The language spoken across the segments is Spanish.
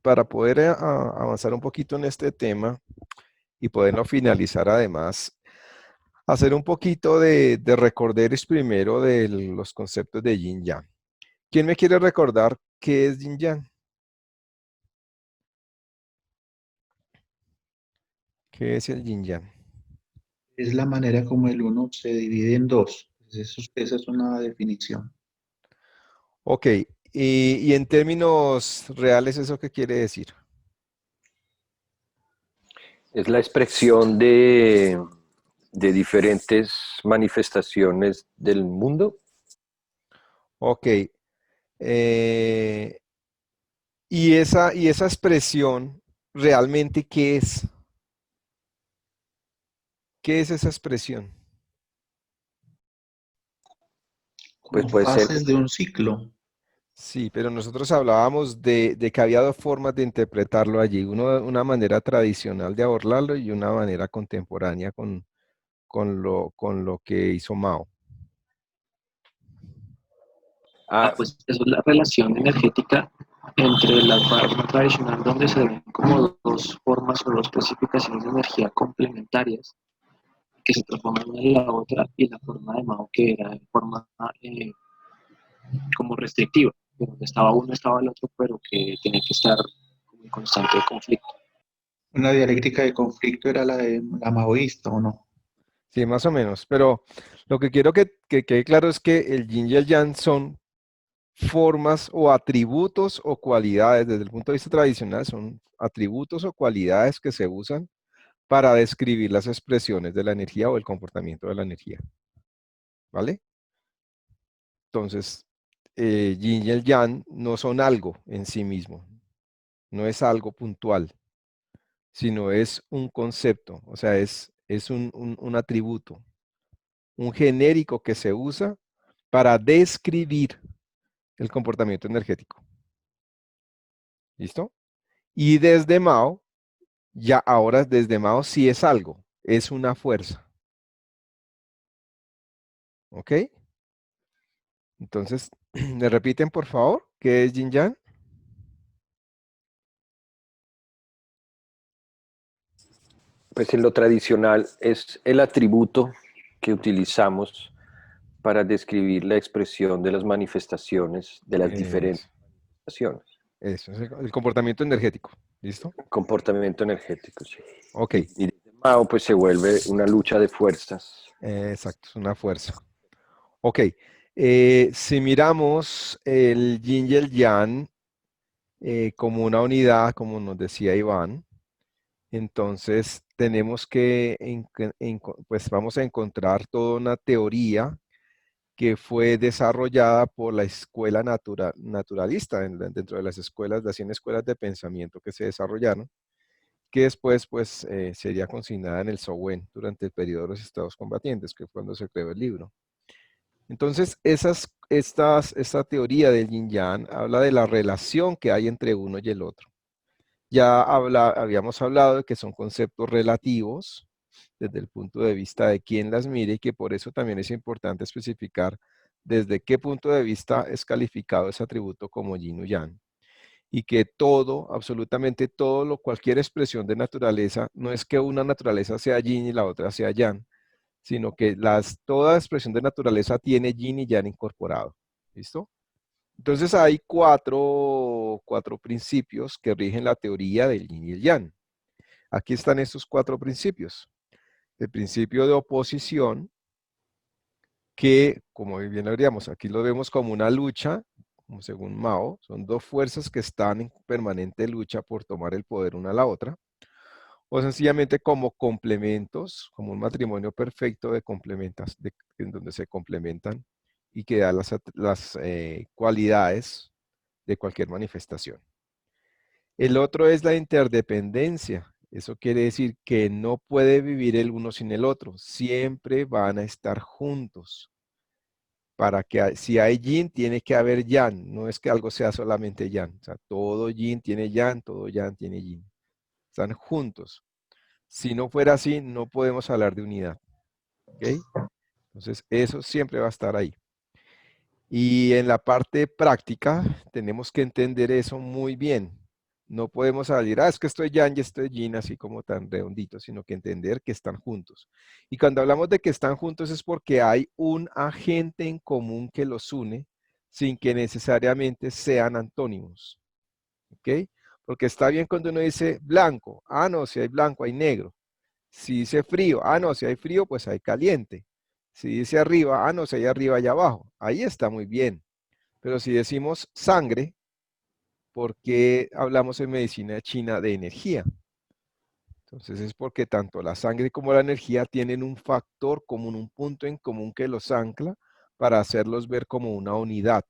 Para poder avanzar un poquito en este tema y poderlo finalizar además, hacer un poquito de recorderis primero de los conceptos de Yin Yang. ¿Quién me quiere recordar qué es Yin Yang? ¿Qué es el Yin Yang? Es la manera como el uno se divide en dos. Esa es una definición. Ok, y en términos reales, ¿eso qué quiere decir? Es la expresión de diferentes manifestaciones del mundo. Ok, eh, y esa expresión, ¿realmente qué es? ¿Qué es esa expresión? Pues Como puede ser, fases de un ciclo. Sí, pero nosotros hablábamos de que había dos formas de interpretarlo allí, una manera tradicional de abordarlo y una manera contemporánea con lo que hizo Mao. ah, Pues eso es la relación energética entre la forma tradicional donde se ven como dos formas o dos clasificaciones de energía complementarias que se transforman una en la otra y la forma de Mao que era de forma como restrictiva, que donde estaba uno estaba el otro, pero que tenía que estar como en constante conflicto. Una dialéctica de conflicto era la de la maoísta, ¿o no? Sí, más o menos, pero lo que quiero que quede claro es que el yin y el yang son formas o atributos o cualidades, desde el punto de vista tradicional, son atributos o cualidades que se usan para describir las expresiones de la energía o el comportamiento de la energía, ¿vale? Entonces, yin y el yang no son algo en sí mismo, no es algo puntual, sino es un concepto, o sea, es un atributo, un genérico que se usa para describir el comportamiento energético. ¿Listo? Y desde Mao, ya ahora desde Mao sí es algo, es una fuerza. ¿Ok? Entonces, ¿me repiten por favor qué es Yin Yang? pues en lo tradicional es el atributo que utilizamos para describir la expresión de las manifestaciones, de las diferentes Eso, manifestaciones. eso, es el comportamiento energético. ¿Listo? Comportamiento energético, sí. Ok, Y desde Mao pues se vuelve una lucha de fuerzas. exacto, es una fuerza. Ok, si miramos el yin y el yang como una unidad, como nos decía Iván, entonces tenemos pues vamos a encontrar toda una teoría que fue desarrollada por la escuela naturalista, dentro de las escuelas, las 100 escuelas de pensamiento que se desarrollaron, que después pues sería consignada en el Sowen durante el periodo de los estados combatientes, que fue cuando se creó el libro. Entonces, esta teoría del yin yang habla de la relación que hay entre uno y el otro. Ya habíamos hablado de que son conceptos relativos desde el punto de vista de quién las mire y que por eso también es importante especificar desde qué punto de vista es calificado ese atributo como yin o yang. Y que todo, absolutamente todo, cualquier expresión de naturaleza, no es que una naturaleza sea yin y la otra sea yang, sino que toda expresión de naturaleza tiene yin y yang incorporado. ¿Listo? Entonces hay cuatro principios que rigen la teoría del yin y el yang. Aquí están estos cuatro principios. El principio de oposición, que, como bien lo diríamos, aquí lo vemos como una lucha, como según Mao, son dos fuerzas que están en permanente lucha por tomar el poder una a la otra, o sencillamente como complementos, como un matrimonio perfecto de complementas, en donde se complementan y que da las cualidades de cualquier manifestación. El otro es la interdependencia. Eso quiere decir que no puede vivir el uno sin el otro. Siempre van a estar juntos. Para que si hay yin, tiene que haber yang. No es que algo sea solamente yang. O sea, todo yin tiene yang, todo yang tiene yin. Están juntos. Si no fuera así, no podemos hablar de unidad. ¿Ok? Entonces, eso siempre va a estar ahí. Y en la parte práctica tenemos que entender eso muy bien. No podemos salir, es que estoy yang y estoy yin, así como tan redondito, sino que entender que están juntos. Y cuando hablamos de que están juntos es porque hay un agente en común que los une sin que necesariamente sean antónimos. ¿Ok? Porque está bien cuando uno dice blanco, no, si hay blanco hay negro. Si dice frío, no, si hay frío, pues hay caliente. Si dice arriba, no, si hay arriba y abajo. Ahí está muy bien. Pero si decimos sangre, ¿por qué hablamos en medicina china de energía? Entonces es porque tanto la sangre como la energía tienen un factor común, un punto en común que los ancla para hacerlos ver como una unidad,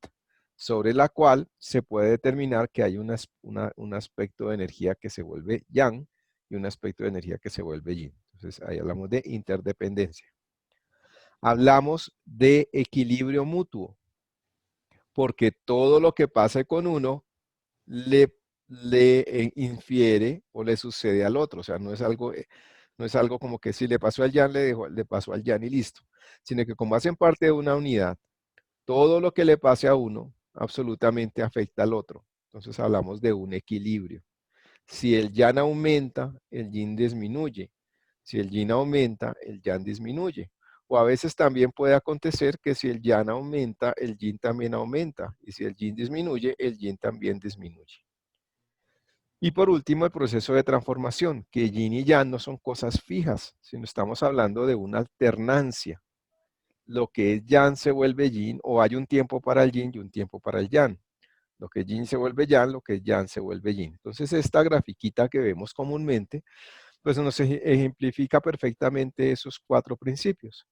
sobre la cual se puede determinar que hay un aspecto de energía que se vuelve yang y un aspecto de energía que se vuelve yin. Entonces ahí hablamos de interdependencia. Hablamos de equilibrio mutuo, porque todo lo que pase con uno le infiere o le sucede al otro. O sea, no es algo como que si le pasó al Jan, le pasó al Jan y listo. Sino que como hacen parte de una unidad, todo lo que le pase a uno absolutamente afecta al otro. Entonces hablamos de un equilibrio. Si el Jan aumenta, el Yin disminuye. Si el Yin aumenta, el Yang disminuye. O a veces también puede acontecer que si el Yang aumenta, el Yin también aumenta. Y si el Yin disminuye, el Yin también disminuye. Y por último, el proceso de transformación, que yin y yang no son cosas fijas, sino estamos hablando de una alternancia. Lo que es yang se vuelve yin, o hay un tiempo para el yin y un tiempo para el yang. Lo que es yin se vuelve yang, lo que es yang se vuelve yin. Entonces, esta grafiquita que vemos comúnmente, pues nos ejemplifica perfectamente esos 4 principios.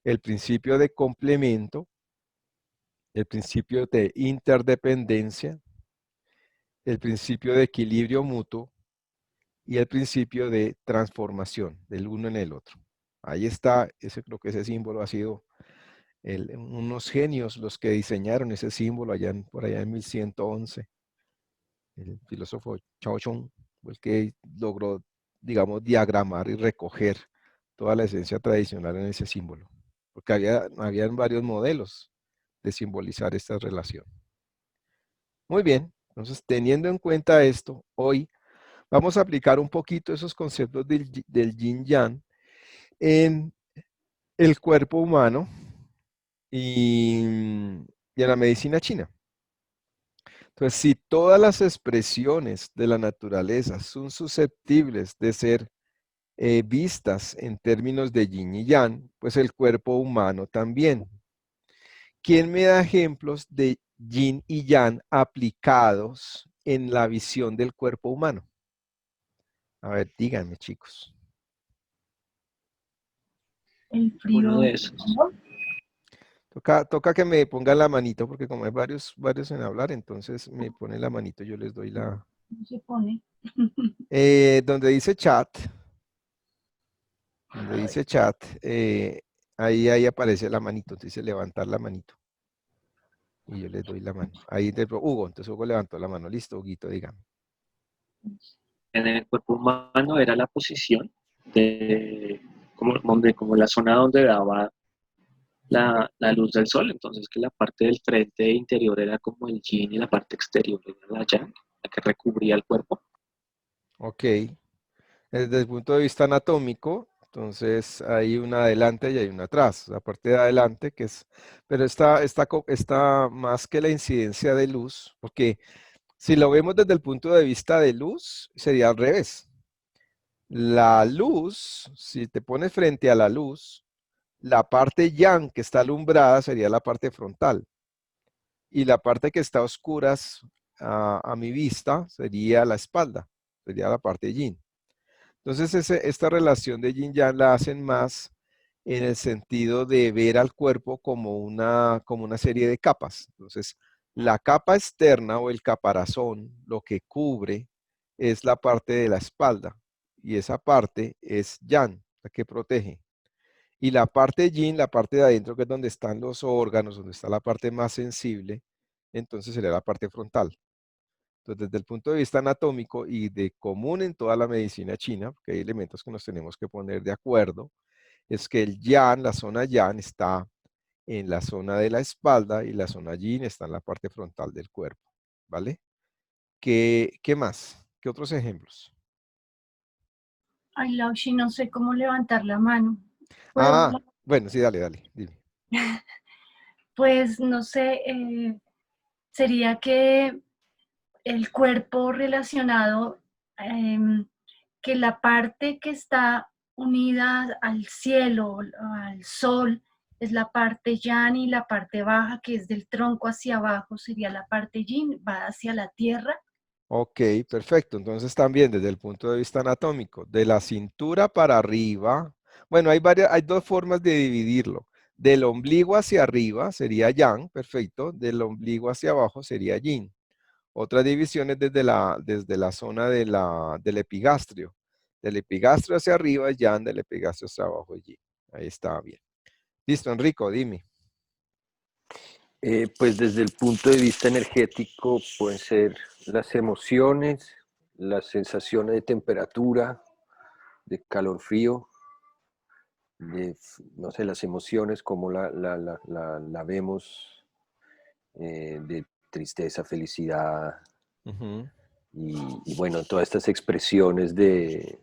El principio de complemento, el principio de interdependencia, el principio de equilibrio mutuo, y el principio de transformación del uno en el otro. Ahí está, creo que ese símbolo ha sido unos genios los que diseñaron ese símbolo por allá en 1111. El filósofo Chao Chong fue el que logró, digamos, diagramar y recoger toda la esencia tradicional en ese símbolo. Porque habían varios modelos de simbolizar esta relación. Muy bien, entonces teniendo en cuenta esto, hoy vamos a aplicar un poquito esos conceptos del yin-yang en el cuerpo humano y en la medicina china. Entonces, si todas las expresiones de la naturaleza son susceptibles de ser vistas en términos de yin y yang, pues el cuerpo humano también. ¿Quién me da ejemplos de yin y yang aplicados en la visión del cuerpo humano? A ver, díganme, chicos. El Uno frío. de esos. Toca que me pongan la manito, porque como hay varios en hablar, entonces me ponen la manito, yo les doy la... ¿Cómo se pone? Donde dice chat, ahí aparece la manito, entonces dice levantar la manito. Y yo les doy la mano. Ahí, Hugo, entonces Hugo levantó la mano. Listo, Huguito, dígame. En el cuerpo humano era la posición de como la zona donde daba la luz del sol, entonces que la parte del frente interior era como el yin y la parte exterior era la yang, la que recubría el cuerpo. Ok. Desde el punto de vista anatómico, entonces hay una adelante y hay una atrás. La parte de adelante que es, pero está más que la incidencia de luz, porque si lo vemos desde el punto de vista de luz, sería al revés. La luz, si te pones frente a la luz, la parte yang que está alumbrada sería la parte frontal. Y la parte que está a oscuras a mi vista sería la espalda, sería la parte yin. Entonces esta relación de yin yang la hacen más en el sentido de ver al cuerpo como una serie de capas. Entonces, la capa externa o el caparazón, lo que cubre, es la parte de la espalda. Y esa parte es yang, la que protege. Y la parte yin, la parte de adentro, que es donde están los órganos, donde está la parte más sensible, entonces sería la parte frontal. Entonces, desde el punto de vista anatómico y de común en toda la medicina china, porque hay elementos que nos tenemos que poner de acuerdo, es que el yang, la zona yang, está en la zona de la espalda y la zona yin está en la parte frontal del cuerpo, ¿vale? ¿Qué más? ¿Qué otros ejemplos? Ay, Laushi, no sé cómo levantar la mano. ¿Puedo Ah, hablar? bueno, sí, dale, dale, dime. Pues no sé, sería que el cuerpo relacionado, que la parte que está unida al cielo, al sol, es la parte yang y la parte baja, que es del tronco hacia abajo, sería la parte yin, va hacia la tierra. Ok, perfecto. Entonces también desde el punto de vista anatómico, de la cintura para arriba, bueno, hay dos formas de dividirlo. Del ombligo hacia arriba sería yang, perfecto. Del ombligo hacia abajo sería yin. Otra división es desde la zona del epigastrio. Del epigastrio hacia arriba es yang, del epigastrio hacia abajo es yin. Ahí está bien. Listo, Enrico, dime. Pues desde el punto de vista energético pueden ser las emociones, las sensaciones de temperatura, de calor-frío, no sé, las emociones como la vemos, de tristeza, felicidad Ujú, y bueno, todas estas expresiones del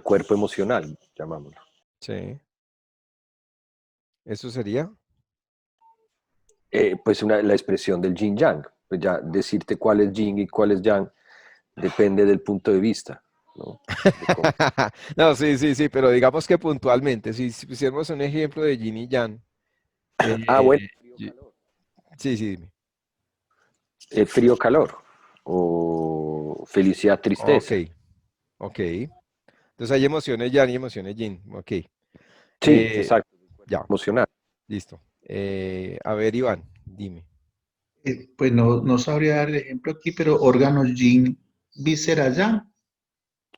cuerpo emocional, llamámoslo. sí. ¿Eso sería? Pues la expresión del yin yang, pues ya decirte cuál es yin y cuál es yang depende del punto de vista, ¿no? De cómo. No, sí, sí, sí, pero digamos que puntualmente, si pusiéramos un ejemplo de yin y yang, Ah, bueno, y- sí, sí, dime. frío-calor o Ok, felicidad-tristeza. ok. Entonces hay emociones yang y emociones yin, ok. Sí, Eh, exacto, ya, emocional. listo. A ver, Iván, dime. Pues no sabría dar el ejemplo aquí, pero órganos yin, víscera yang,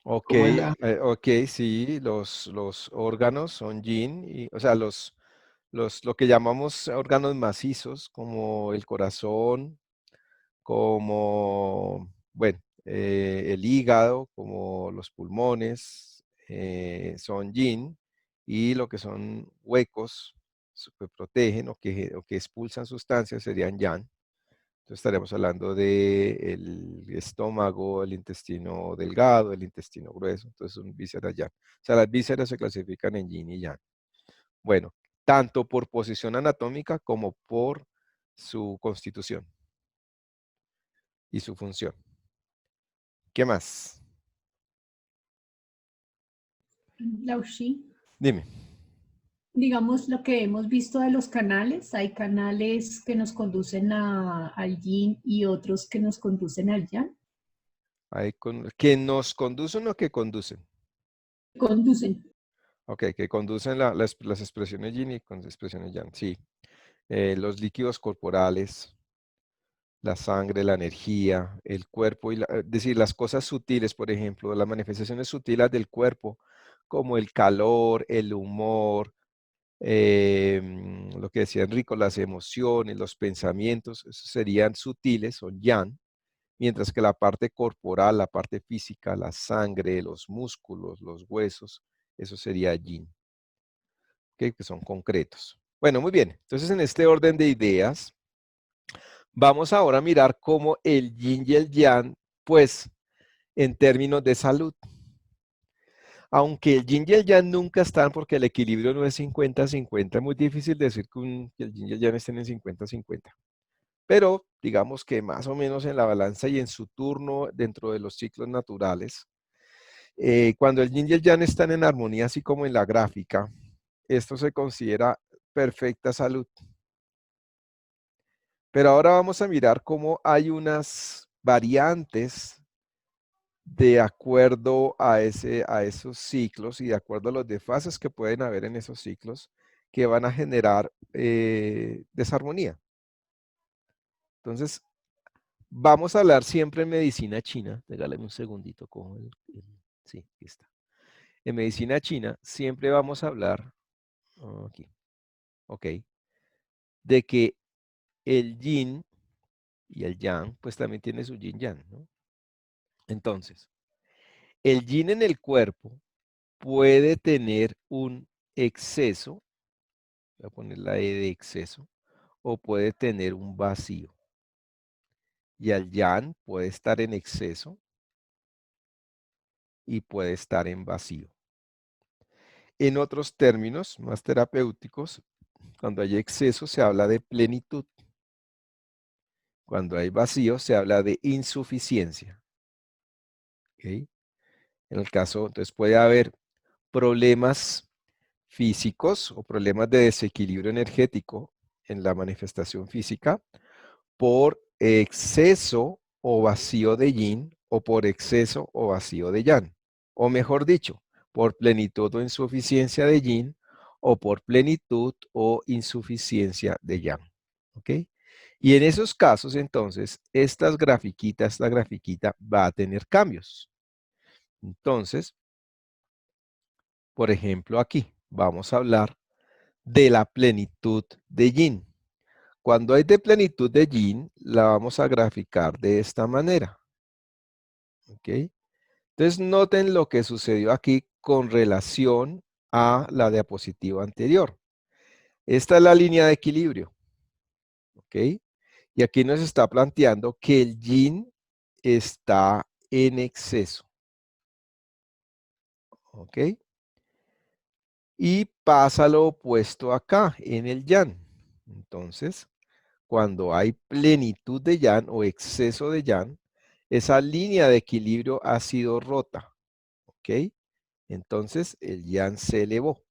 Ok, ¿cómo es la? ok, sí, los órganos son yin, o sea, lo que llamamos órganos macizos, como el corazón, como, bueno, el hígado, como los pulmones, son yin, y lo que son huecos que protegen o que expulsan sustancias serían yang. Entonces estaríamos hablando del estómago, el intestino delgado, el intestino grueso, entonces son vísceras yang. O sea, las vísceras se clasifican en yin y yang. Bueno, tanto por posición anatómica como por su constitución y su función. ¿Qué más? Laushi, Dime. digamos lo que hemos visto de los canales, hay canales que nos conducen al yin y otros que nos conducen al yang. ¿Que nos conducen o que conducen? Conducen. Ok, que conducen las expresiones yin y con las expresiones yang. Sí. Los líquidos corporales, la sangre, la energía, el cuerpo, es decir, las cosas sutiles, por ejemplo, las manifestaciones sutiles del cuerpo, como el calor, el humor, lo que decía Enrico, las emociones, los pensamientos, esos serían sutiles, son yang, mientras que la parte corporal, la parte física, la sangre, los músculos, los huesos, eso sería yin, ¿ok? Que son concretos. Bueno, muy bien. Entonces, en este orden de ideas, vamos ahora a mirar cómo el yin y el yang, pues, en términos de salud. Aunque el yin y el yang nunca están porque el equilibrio no es 50-50, es muy difícil decir que el yin y el yang estén en 50-50. Pero digamos que más o menos en la balanza y en su turno dentro de los ciclos naturales, cuando el yin y el yang están en armonía, así como en la gráfica, esto se considera perfecta salud. Pero ahora vamos a mirar cómo hay unas variantes de acuerdo a esos ciclos y de acuerdo a los desfases que pueden haber en esos ciclos que van a generar desarmonía. Entonces, vamos a hablar siempre en medicina china. Regálame un segundito, cojo sí, aquí está. En medicina china siempre vamos a hablar, aquí, ok, de que el yin y el yang, pues también tiene su yin yang, ¿no? Entonces, el yin en el cuerpo puede tener un exceso, voy a poner la E de exceso, o puede tener un vacío. Y el yang puede estar en exceso y puede estar en vacío. En otros términos más terapéuticos, cuando hay exceso se habla de plenitud. Cuando hay vacío se habla de insuficiencia. ¿Okay? En el caso, entonces puede haber problemas físicos o problemas de desequilibrio energético en la manifestación física por exceso o vacío de yin o por exceso o vacío de yang. O mejor dicho, por plenitud o insuficiencia de yin o por plenitud o insuficiencia de yang. ¿Ok? Y en esos casos, entonces, esta grafiquita va a tener cambios. Entonces, por ejemplo, aquí vamos a hablar de la plenitud de yin. Cuando hay de plenitud de yin, la vamos a graficar de esta manera. ¿Ok? Entonces, noten lo que sucedió aquí con relación a la diapositiva anterior. Esta es la línea de equilibrio. ¿Ok? Y aquí nos está planteando que el yin está en exceso. ¿Ok? Y pasa lo opuesto acá, en el yang. Entonces, cuando hay plenitud de yang o exceso de yang, esa línea de equilibrio ha sido rota. ¿Ok? Entonces, el yang se elevó.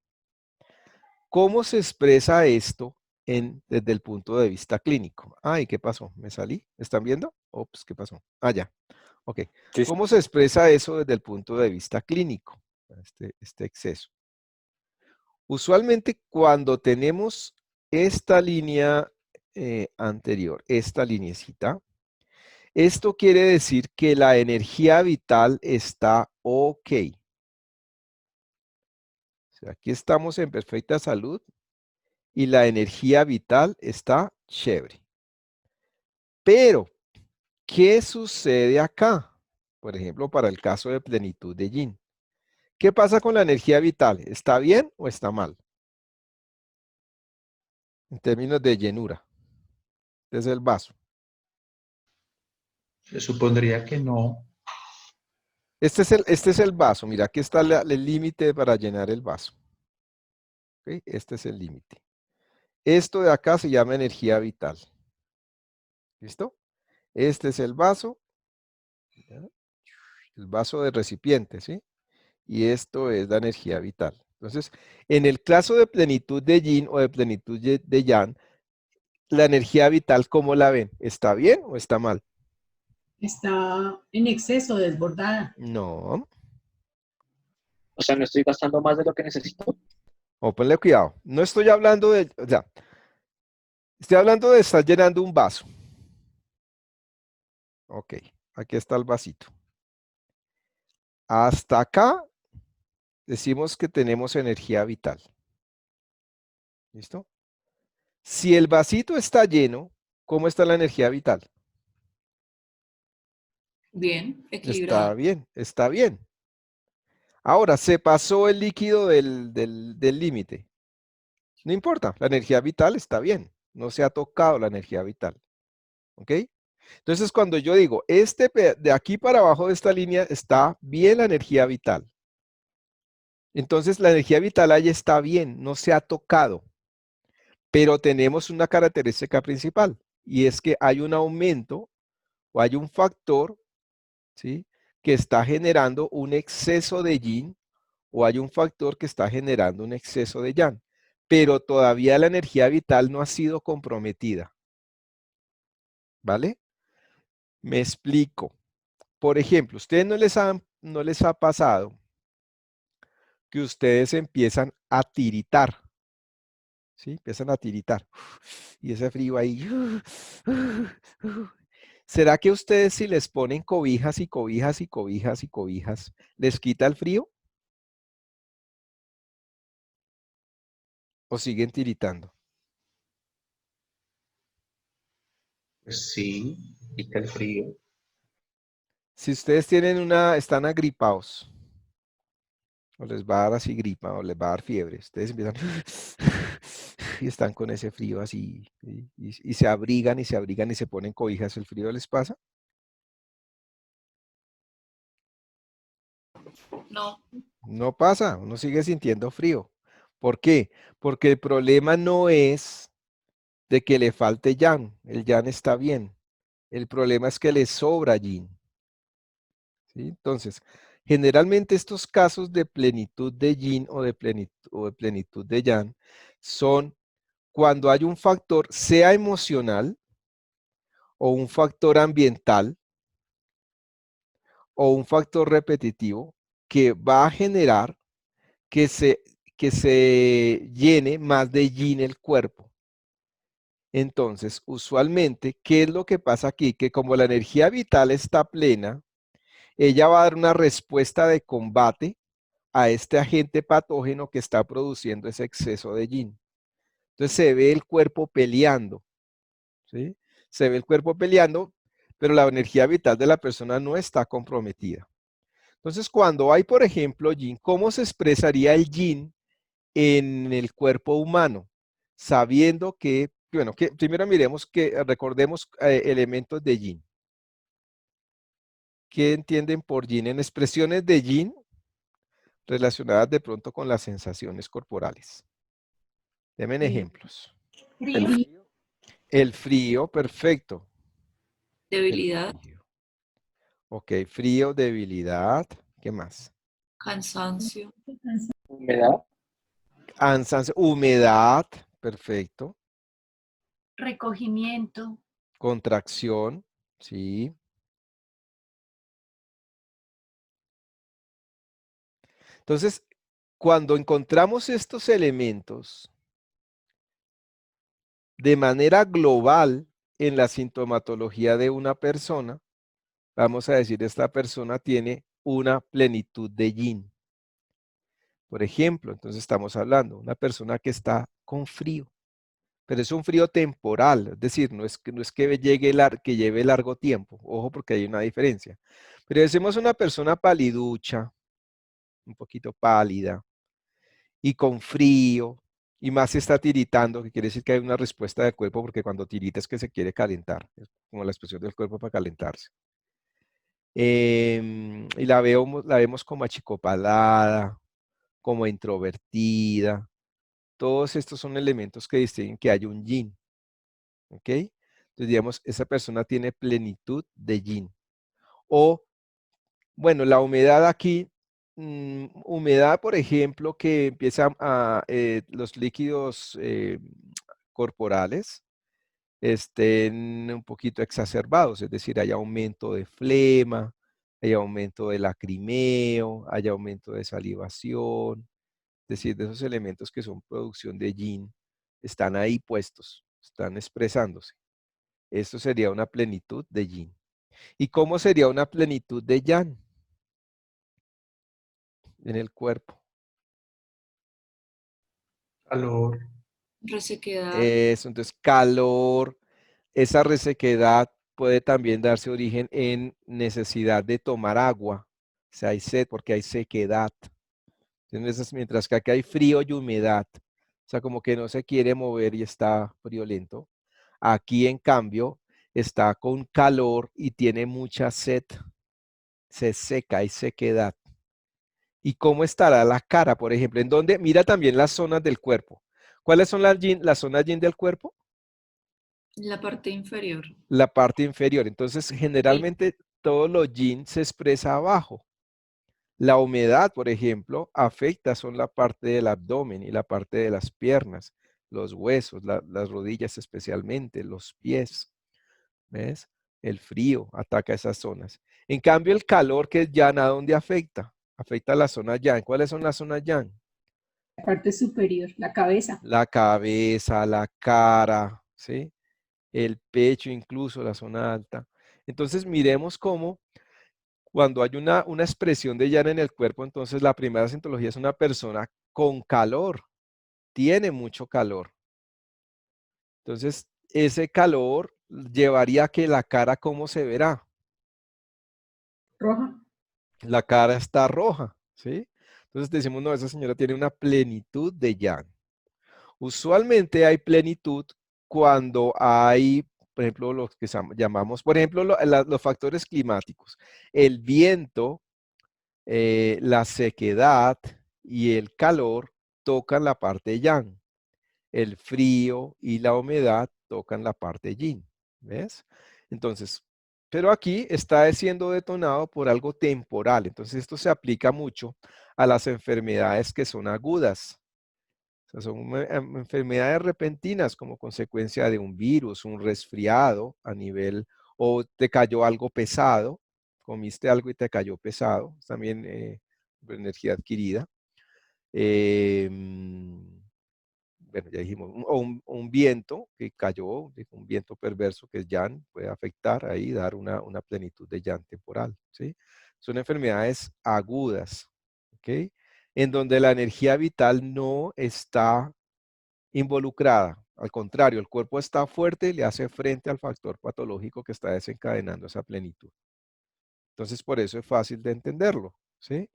¿Cómo se expresa esto desde el punto de vista clínico? Ay, ¿qué pasó? ¿Me salí? ¿Están viendo? Ops, ¿qué pasó? Ah, ya. Ok. Sí, ¿Cómo se expresa eso desde el punto de vista clínico? Este exceso. Usualmente cuando tenemos esta línea anterior, esta lineecita, esto quiere decir que la energía vital está ok. O sea, aquí estamos en perfecta salud y la energía vital está chévere. Pero, ¿qué sucede acá? Por ejemplo, para el caso de plenitud de yin. ¿Qué pasa con la energía vital? ¿Está bien o está mal? En términos de llenura. Este es el vaso. Se supondría que no. Este es el vaso. Mira, aquí está el límite para llenar el vaso. ¿Ok? Este es el límite. Esto de acá se llama energía vital. ¿Listo? Este es el vaso. ¿Ya? El vaso de recipiente, ¿sí? Y esto es la energía vital. Entonces, en el caso de plenitud de yin o de plenitud de yang, la energía vital, ¿cómo la ven? ¿Está bien o está mal? Está en exceso, desbordada. No. O sea, no estoy gastando más de lo que necesito. O ponle cuidado. No estoy hablando de, o sea, estoy hablando de estar llenando un vaso. Ok, aquí está el vasito. Hasta acá decimos que tenemos energía vital. ¿Listo? Si el vasito está lleno, ¿cómo está la energía vital? Bien, Está equilibrada. bien, está bien. Ahora, se pasó el líquido del límite. No importa, la energía vital está bien. No se ha tocado la energía vital. ¿Ok? Entonces, cuando yo digo, de aquí para abajo de esta línea está bien la energía vital. Entonces, la energía vital ahí está bien, no se ha tocado. Pero tenemos una característica principal y es que hay un aumento o hay un factor, ¿sí?, que está generando un exceso de yin o hay un factor que está generando un exceso de yang, pero todavía la energía vital no ha sido comprometida. ¿Vale? Me explico. Por ejemplo, ¿ustedes no les ha pasado que ustedes empiezan a tiritar? ¿Sí? Empiezan a tiritar. Y ese frío ahí. ¿Será que ustedes si les ponen cobijas y cobijas y cobijas y cobijas, les quita el frío? ¿O siguen tiritando? Pues sí, quita el frío. Si ustedes están agripados, o les va a dar así gripa, o les va a dar fiebre, ustedes empiezan y están con ese frío así, y se abrigan y se abrigan y se ponen cobijas, ¿el frío les pasa? No, No pasa, uno sigue sintiendo frío. ¿Por qué? Porque el problema no es de que le falte yang, el yang está bien. El problema es que le sobra yin. ¿Sí? Entonces, generalmente estos casos de plenitud de yin o de plenitud de yang son cuando hay un factor, sea emocional o un factor ambiental o un factor repetitivo, que va a generar que que se llene más de yin el cuerpo. Entonces, usualmente, ¿qué es lo que pasa aquí? Que como la energía vital está plena, ella va a dar una respuesta de combate a este agente patógeno que está produciendo ese exceso de yin. Entonces se ve el cuerpo peleando, ¿sí? Se ve el cuerpo peleando, pero la energía vital de la persona no está comprometida. Entonces, cuando hay, por ejemplo, yin, ¿cómo se expresaría el yin en el cuerpo humano? Sabiendo que, bueno, que primero miremos que recordemos elementos de yin. ¿Qué entienden por yin? En expresiones de yin relacionadas de pronto con las sensaciones corporales. Denme ejemplos. El Frío, frío, El frío, perfecto. El debilidad, frío. Ok, frío, debilidad. ¿Qué más? cansancio, humedad, Cansancio, humedad, perfecto. recogimiento, Contracción, sí. Entonces, cuando encontramos estos elementos de manera global en la sintomatología de una persona, vamos a decir, esta persona tiene una plenitud de yin. Por ejemplo, entonces estamos hablando, una persona que está con frío, pero es un frío temporal, es decir, no es que que lleve largo tiempo, ojo porque hay una diferencia. Pero decimos una persona paliducha, un poquito pálida, y con frío, y más se está tiritando, que quiere decir que hay una respuesta del cuerpo, porque cuando tirita es que se quiere calentar, es como la expresión del cuerpo para calentarse. Y la vemos como achicopalada, como introvertida. Todos estos son elementos que distinguen que hay un yin. ¿Ok? Entonces, digamos, esa persona tiene plenitud de yin. O, bueno, la humedad aquí, humedad, por ejemplo, que empiezan a los líquidos corporales estén un poquito exacerbados, es decir, hay aumento de flema, hay aumento de lacrimeo, hay aumento de salivación, es decir, de esos elementos que son producción de yin, están ahí puestos, están expresándose. Esto sería una plenitud de yin. ¿Y cómo sería una plenitud de yang en el cuerpo? calor, resequedad, Eso, entonces calor, esa resequedad puede también darse origen en necesidad de tomar agua. O sea, hay sed porque hay sequedad. Entonces, mientras que aquí hay frío y humedad, o sea, como que no se quiere mover y está friolento. Aquí, en cambio, está con calor y tiene mucha sed. Se seca, hay sequedad. ¿Y cómo estará la cara, por ejemplo? ¿En dónde? Mira también las zonas del cuerpo. ¿Cuáles son las zonas yin del cuerpo? la parte inferior. La parte inferior. Entonces, El, generalmente todo lo yin se expresa abajo. La humedad, por ejemplo, afecta son la parte del abdomen y la parte de las piernas, los huesos, las rodillas especialmente, los pies. ¿Ves? El frío ataca esas zonas. En cambio, el calor, que es yang, ¿a dónde afecta? Afecta a la zona yang. ¿Cuáles son las zonas yang? la parte superior, la cabeza. La cabeza, la cara, ¿sí? El pecho, incluso la zona alta. Entonces, miremos cómo cuando hay una expresión de yang en el cuerpo, entonces la primera sintología es una persona con calor, tiene mucho calor. Entonces, ese calor llevaría a que la cara, ¿cómo se verá? Roja. La cara está roja, ¿sí? Entonces decimos, no, esa señora tiene una plenitud de yang. Usualmente hay plenitud cuando hay, por ejemplo, los que llamamos, por ejemplo, los factores climáticos. El viento, la sequedad y el calor tocan la parte yang. El frío y la humedad tocan la parte yin. ¿Ves? Entonces, pero aquí está siendo detonado por algo temporal. Entonces, esto se aplica mucho a las enfermedades que son agudas. O sea, son enfermedades repentinas como consecuencia de un virus, un resfriado a nivel, o te cayó algo pesado, comiste algo y te cayó pesado, también energía adquirida. Bueno, ya dijimos, un viento que cayó, un viento perverso que es Yan, puede afectar ahí, dar una plenitud de Yan temporal, ¿sí? Son enfermedades agudas, ¿ok? En donde la energía vital no está involucrada. Al contrario, el cuerpo está fuerte y le hace frente al factor patológico que está desencadenando esa plenitud. Entonces, por eso es fácil de entenderlo, ¿sí?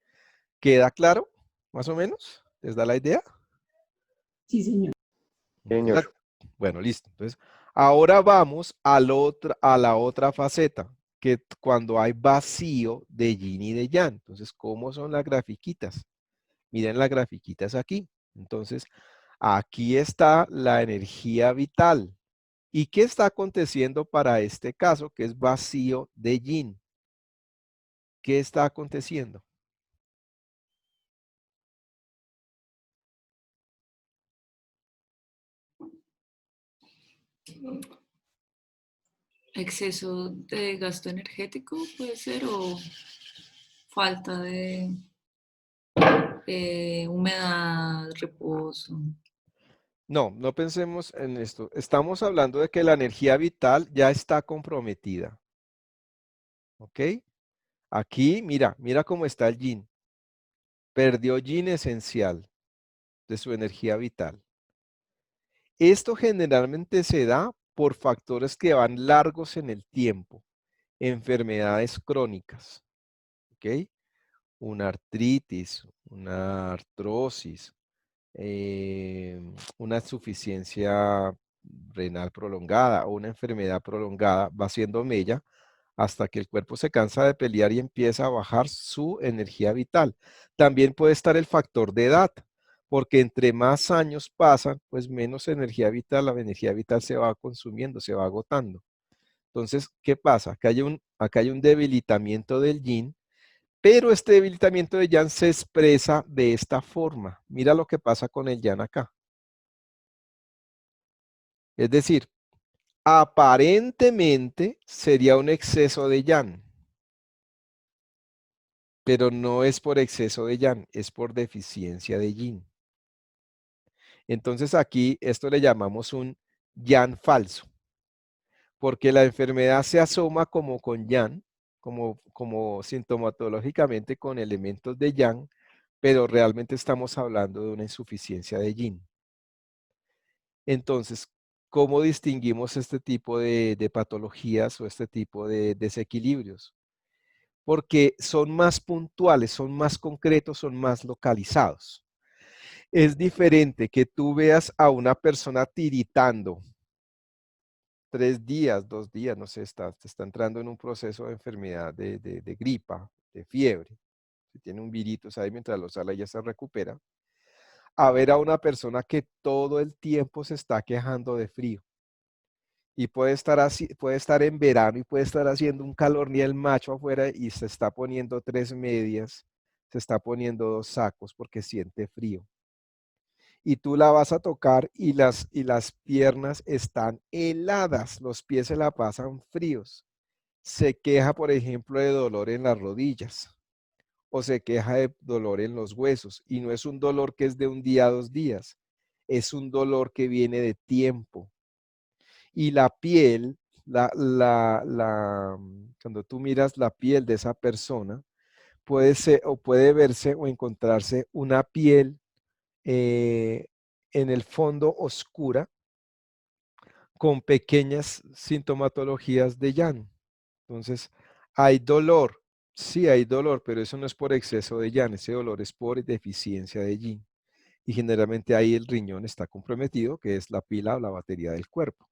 ¿Queda claro, más o menos? ¿Les da la idea? Sí, señor. Señor. Bueno, listo. Entonces, ahora vamos a la otra faceta, que cuando hay vacío de yin y de yang. Entonces, ¿cómo son las grafiquitas? Miren las grafiquitas aquí. Entonces, aquí está la energía vital. ¿Y qué está aconteciendo para este caso, que es vacío de yin? ¿Qué está aconteciendo? Exceso de gasto energético puede ser o falta de humedad, reposo. No, no pensemos en esto. Estamos hablando de que la energía vital ya está comprometida. ¿Ok? Aquí, mira cómo está el yin. Perdió yin esencial de su energía vital. Esto generalmente se da por factores que van largos en el tiempo, enfermedades crónicas, ¿ok? Una artritis, una artrosis, una insuficiencia renal prolongada o una enfermedad prolongada va haciendo mella hasta que el cuerpo se cansa de pelear y empieza a bajar su energía vital. También puede estar el factor de edad, porque entre más años pasan, pues menos energía vital, la energía vital se va consumiendo, se va agotando. Entonces, ¿qué pasa? Acá hay un debilitamiento del yin, pero este debilitamiento de yang se expresa de esta forma. Mira lo que pasa con el yang acá. Es decir, aparentemente sería un exceso de yang, pero no es por exceso de yang, es por deficiencia de yin. Entonces aquí esto le llamamos un yang falso, porque la enfermedad se asoma como con yang, como sintomatológicamente con elementos de yang, pero realmente estamos hablando de una insuficiencia de yin. Entonces, ¿cómo distinguimos este tipo de patologías o este tipo de desequilibrios? Porque son más puntuales, son más concretos, son más localizados. Es diferente que tú veas a una persona tiritando 3 días, 2 días, no sé, está entrando en un proceso de enfermedad de gripa, de fiebre. Si tiene un virito, ¿sabe? Mientras lo sale ya se recupera. A ver a una persona que todo el tiempo se está quejando de frío. Y puede estar así, puede estar en verano y puede estar haciendo un calor ni el macho afuera y se está poniendo 3 medias, se está poniendo 2 sacos porque siente frío. Y tú la vas a tocar y las piernas están heladas, los pies se la pasan fríos. Se queja, por ejemplo, de dolor en las rodillas o se queja de dolor en los huesos y no es un dolor que es de un día a 2 días, es un dolor que viene de tiempo. Y la piel, cuando tú miras la piel de esa persona, puede ser o puede verse o encontrarse una piel eh, en el fondo oscura con pequeñas sintomatologías de yang. Entonces, hay dolor, sí hay dolor, pero eso no es por exceso de yang, ese dolor es por deficiencia de yin. y generalmente ahí el riñón está comprometido, que es la pila o la batería del cuerpo.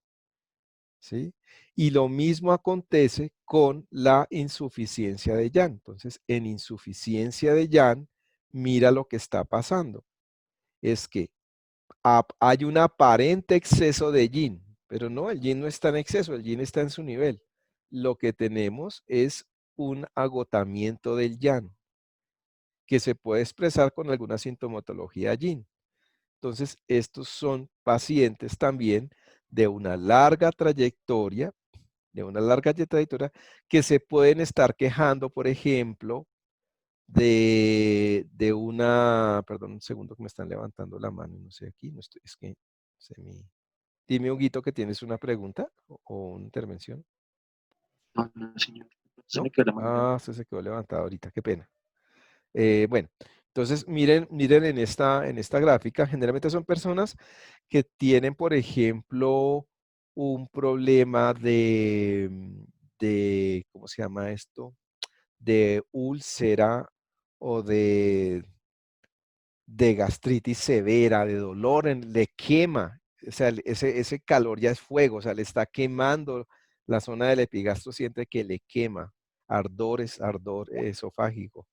¿Sí? Y lo mismo acontece con la insuficiencia de Yang. Entonces, en insuficiencia de Yang, mira lo que está pasando. Es que hay un aparente exceso de Yin, pero no, el Yin no está en exceso, el Yin está en su nivel. Lo que tenemos es un agotamiento del Yang, que se puede expresar con alguna sintomatología Yin. Entonces, estos son pacientes también de una larga trayectoria, que se pueden estar quejando, por ejemplo, de una, perdón, un segundo que me están levantando la mano, no sé aquí, no estoy, es que dime, Huguito, que tienes una pregunta o una intervención, No, no, señor. Se ¿no? me quedó la mano Ah, levantada. usted se quedó levantado ahorita, qué pena. Bueno, entonces miren en esta gráfica, generalmente son personas que tienen, por ejemplo, un problema de, ¿cómo se llama esto? De úlcera o de gastritis severa, de dolor, le quema, o sea, ese calor ya es fuego, o sea, le está quemando la zona del epigastro, siente que le quema, ardor esofágico.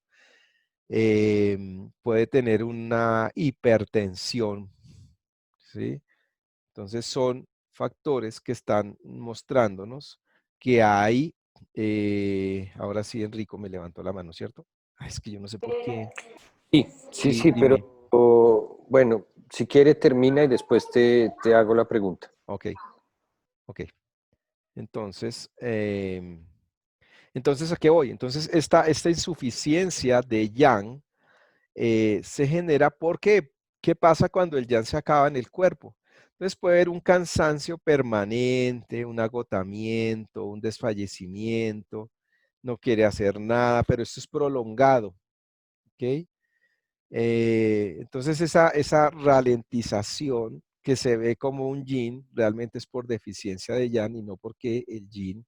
Puede tener una hipertensión, ¿sí? Entonces son factores que están mostrándonos que hay, ahora sí, Enrico me levantó la mano, ¿cierto? Ay, es que yo no sé por qué. Sí, sí, Sí, sí, pero dime. bueno, si quiere termina y después te hago la pregunta. Ok, ok. Entonces, entonces, ¿a qué voy? Entonces, esta insuficiencia de yang se genera porque, ¿qué pasa cuando el yang se acaba en el cuerpo? Entonces puede haber un cansancio permanente, un agotamiento, un desfallecimiento, no quiere hacer nada, pero esto es prolongado, ¿ok? Entonces esa ralentización que se ve como un yin, realmente es por deficiencia de yang y no porque el yin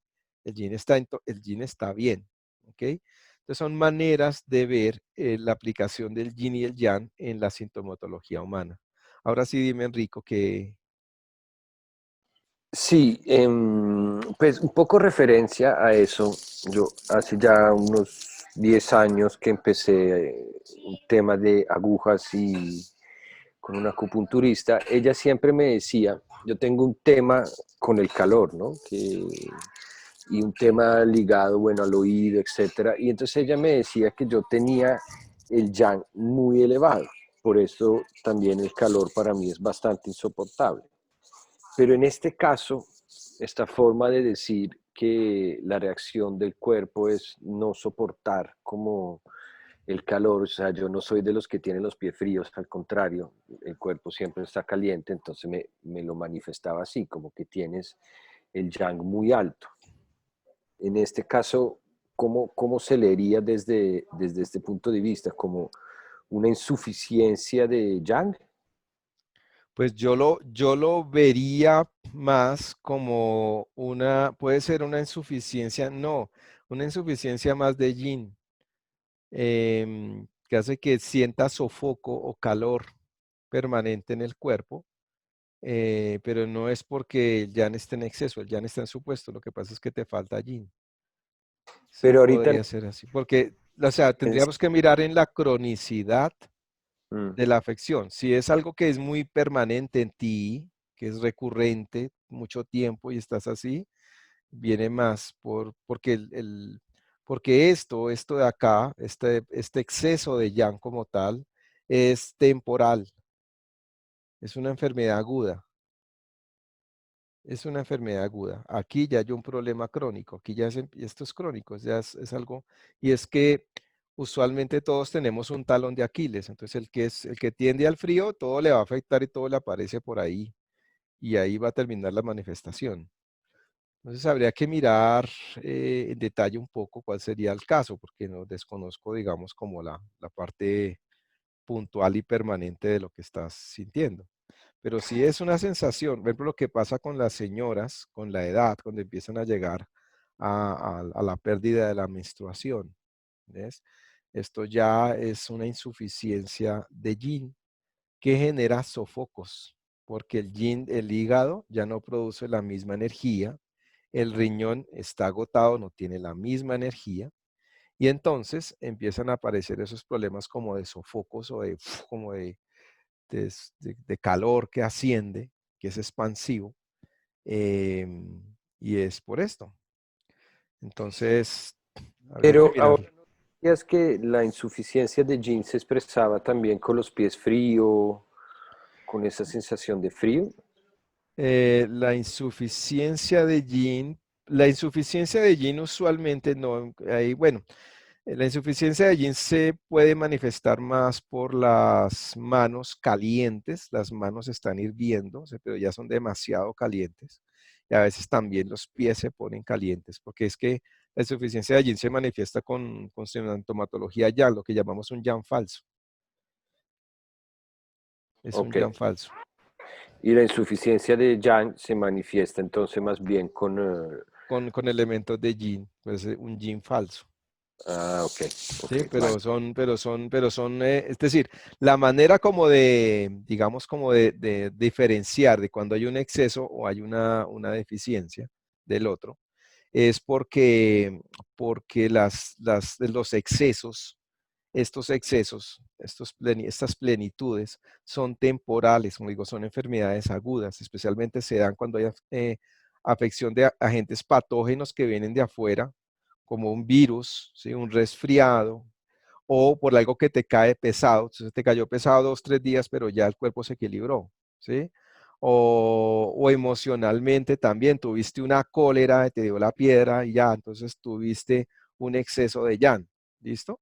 está bien, ¿ok? Entonces son maneras de ver la aplicación del yin y el yang en la sintomatología humana. Ahora sí, dime, Enrico, que... Sí, pues un poco referencia a eso. Yo hace ya unos 10 años que empecé un tema de agujas y con una acupunturista. Ella siempre me decía, yo tengo un tema con el calor, ¿no? Y un tema ligado, bueno, al oído, etcétera. Y entonces ella me decía que yo tenía el yang muy elevado. Por eso también el calor para mí es bastante insoportable. Pero en este caso, esta forma de decir que la reacción del cuerpo es no soportar como el calor, o sea, yo no soy de los que tienen los pies fríos, al contrario, el cuerpo siempre está caliente, entonces me lo manifestaba así, como que tienes el yang muy alto. En este caso, ¿cómo se leería desde este punto de vista? ¿Como una insuficiencia de yang? Pues yo lo vería más como puede ser una insuficiencia, no, una insuficiencia más de yin, que hace que sienta sofoco o calor permanente en el cuerpo, pero no es porque el yang esté en exceso, el yang está en su puesto, lo que pasa es que te falta yin. Sí, Pero ahorita... podría ser así, porque, o sea, tendríamos que mirar en la cronicidad Mm. de la afección. Si es algo que es muy permanente en ti, que es recurrente mucho tiempo y estás así, viene más porque porque esto de acá, este exceso de yang como tal, es temporal, es una enfermedad aguda. Es una enfermedad aguda. Aquí ya hay un problema crónico, aquí ya esto es crónico, ya es algo, y es que usualmente todos tenemos un talón de Aquiles, entonces el que tiende al frío, todo le va a afectar y todo le aparece por ahí, y ahí va a terminar la manifestación. Entonces habría que mirar en detalle un poco cuál sería el caso, porque no desconozco, digamos, como la parte puntual y permanente de lo que estás sintiendo. Pero sí es una sensación, por ejemplo, lo que pasa con las señoras, con la edad, cuando empiezan a llegar a la pérdida de la menstruación, ¿ves? Esto ya es una insuficiencia de yin que genera sofocos, porque el yin, el hígado ya no produce la misma energía, el riñón está agotado, no tiene la misma energía, y entonces empiezan a aparecer esos problemas como de sofocos o de, como de calor que asciende, que es expansivo, y es por esto. Entonces, habría que Pero ahora mirar. decías que la insuficiencia de Yin se expresaba también con los pies fríos, con esa sensación de frío. La insuficiencia de yin, la insuficiencia de yin usualmente no, ahí, bueno, la insuficiencia de yin se puede manifestar más por las manos calientes, las manos están hirviendo, o sea, pero ya son demasiado calientes. Y a veces también los pies se ponen calientes, porque es que la insuficiencia de yin se manifiesta con sintomatología yang, lo que llamamos un yang falso. Es un Ok. yang falso. Y la insuficiencia de Yang se manifiesta entonces más bien con... Con elementos de yin, pues un yin falso. Ok, Sí, ok, vale. es decir, la manera como de, digamos, como de diferenciar de cuando hay un exceso o hay una deficiencia del otro, es porque los excesos, estas plenitudes son temporales, como digo, son enfermedades agudas, especialmente se dan cuando hay afección de agentes patógenos que vienen de afuera, como un virus, ¿sí? Un resfriado, o por algo que te cae pesado. Entonces te cayó pesado 2, 3 días, pero ya el cuerpo se equilibró, ¿sí? O emocionalmente también, tuviste una cólera, te dio la piedra y ya, entonces tuviste un exceso de yan, ¿listo?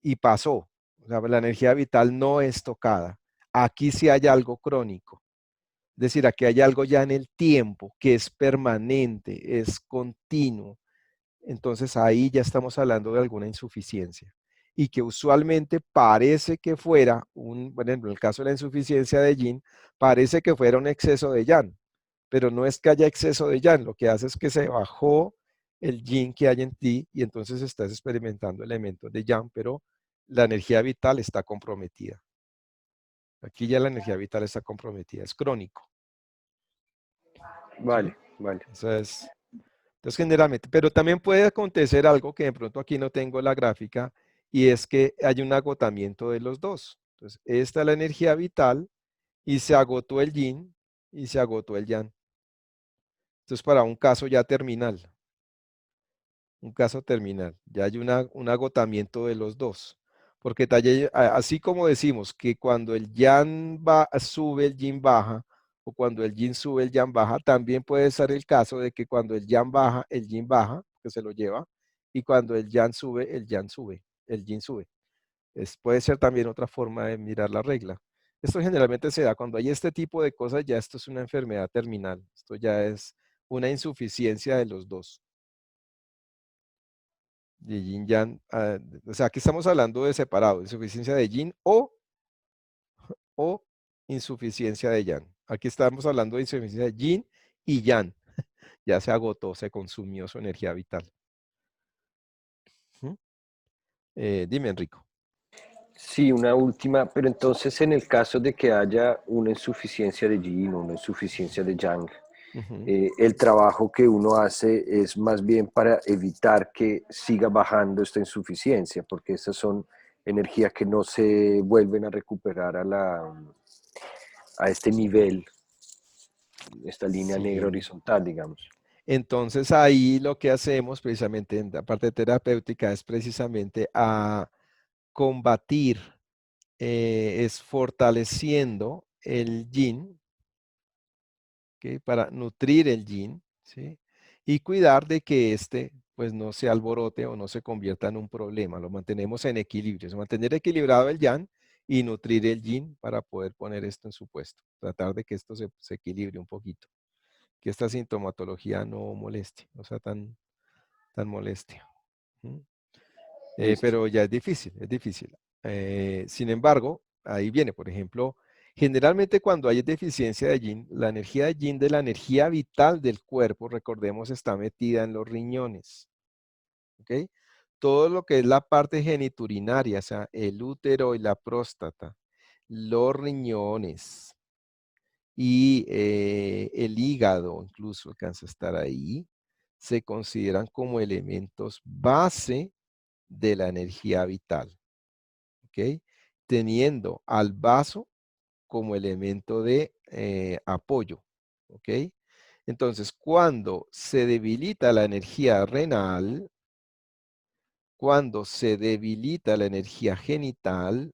Y pasó. O sea, la energía vital no es tocada. Aquí sí hay algo crónico. Es decir, aquí hay algo ya en el tiempo que es permanente, es continuo. Entonces ahí ya estamos hablando de alguna insuficiencia y que usualmente parece que fuera por ejemplo, en el caso de la insuficiencia de yin, parece que fuera un exceso de yang, pero no es que haya exceso de yang, lo que hace es que se bajó el yin que hay en ti y entonces estás experimentando elementos de yang, pero la energía vital está comprometida. Aquí ya la energía vital está comprometida, es crónico, ¿sí? Vale, vale. Entonces, generalmente, pero también puede acontecer algo que de pronto aquí no tengo la gráfica y es que hay un agotamiento de los dos. Entonces, esta es la energía vital y se agotó el yin y se agotó el yang. Entonces, para un caso ya terminal, un caso terminal, ya hay un agotamiento de los dos. Porque así como decimos que cuando el yang sube, el yin baja, o cuando el yin sube, el yang baja, también puede ser el caso de que cuando el yang baja, el yin baja, que se lo lleva, y cuando el yang sube, el yang sube, el yin sube. Puede ser también otra forma de mirar la regla. Esto generalmente se da cuando hay este tipo de cosas, ya esto es una enfermedad terminal, esto ya es una insuficiencia de los dos de yin yang, o sea, aquí estamos hablando de separado, insuficiencia de yin o insuficiencia de yang. Aquí estamos hablando de insuficiencia de yin y yang. Ya se agotó, se consumió su energía vital. ¿Mm? Dime, Enrico. Sí, una última, pero entonces en el caso de que haya una insuficiencia de Yin o una insuficiencia de Yang, Ujú. el trabajo que uno hace es más bien para evitar que siga bajando esta insuficiencia, porque estas son energías que no se vuelven a recuperar a este nivel, esta línea negra Sí. horizontal, digamos. Entonces ahí lo que hacemos precisamente en la parte terapéutica es precisamente a combatir, es fortaleciendo el yin, ¿ok? Para nutrir el yin, ¿sí? Y cuidar de que éste pues no se alborote o no se convierta en un problema. Lo mantenemos en equilibrio, es mantener equilibrado el yang y nutrir el yin para poder poner esto en su puesto. Tratar de que esto se equilibre un poquito, que esta sintomatología no moleste, no sea tan molestia. ¿Mm? Listo. Pero ya es difícil, es difícil. Sin embargo, ahí viene, por ejemplo, generalmente cuando hay deficiencia de yin, la energía de yin de la energía vital del cuerpo, recordemos, está metida en los riñones. ¿Ok? Todo lo que es la parte geniturinaria, o sea, el útero y la próstata, los riñones y el hígado, incluso alcanza a estar ahí, se consideran como elementos base de la energía vital, ¿ok? Teniendo al vaso como elemento de apoyo, ¿ok? Entonces, cuando se debilita la energía renal, cuando se debilita la energía genital,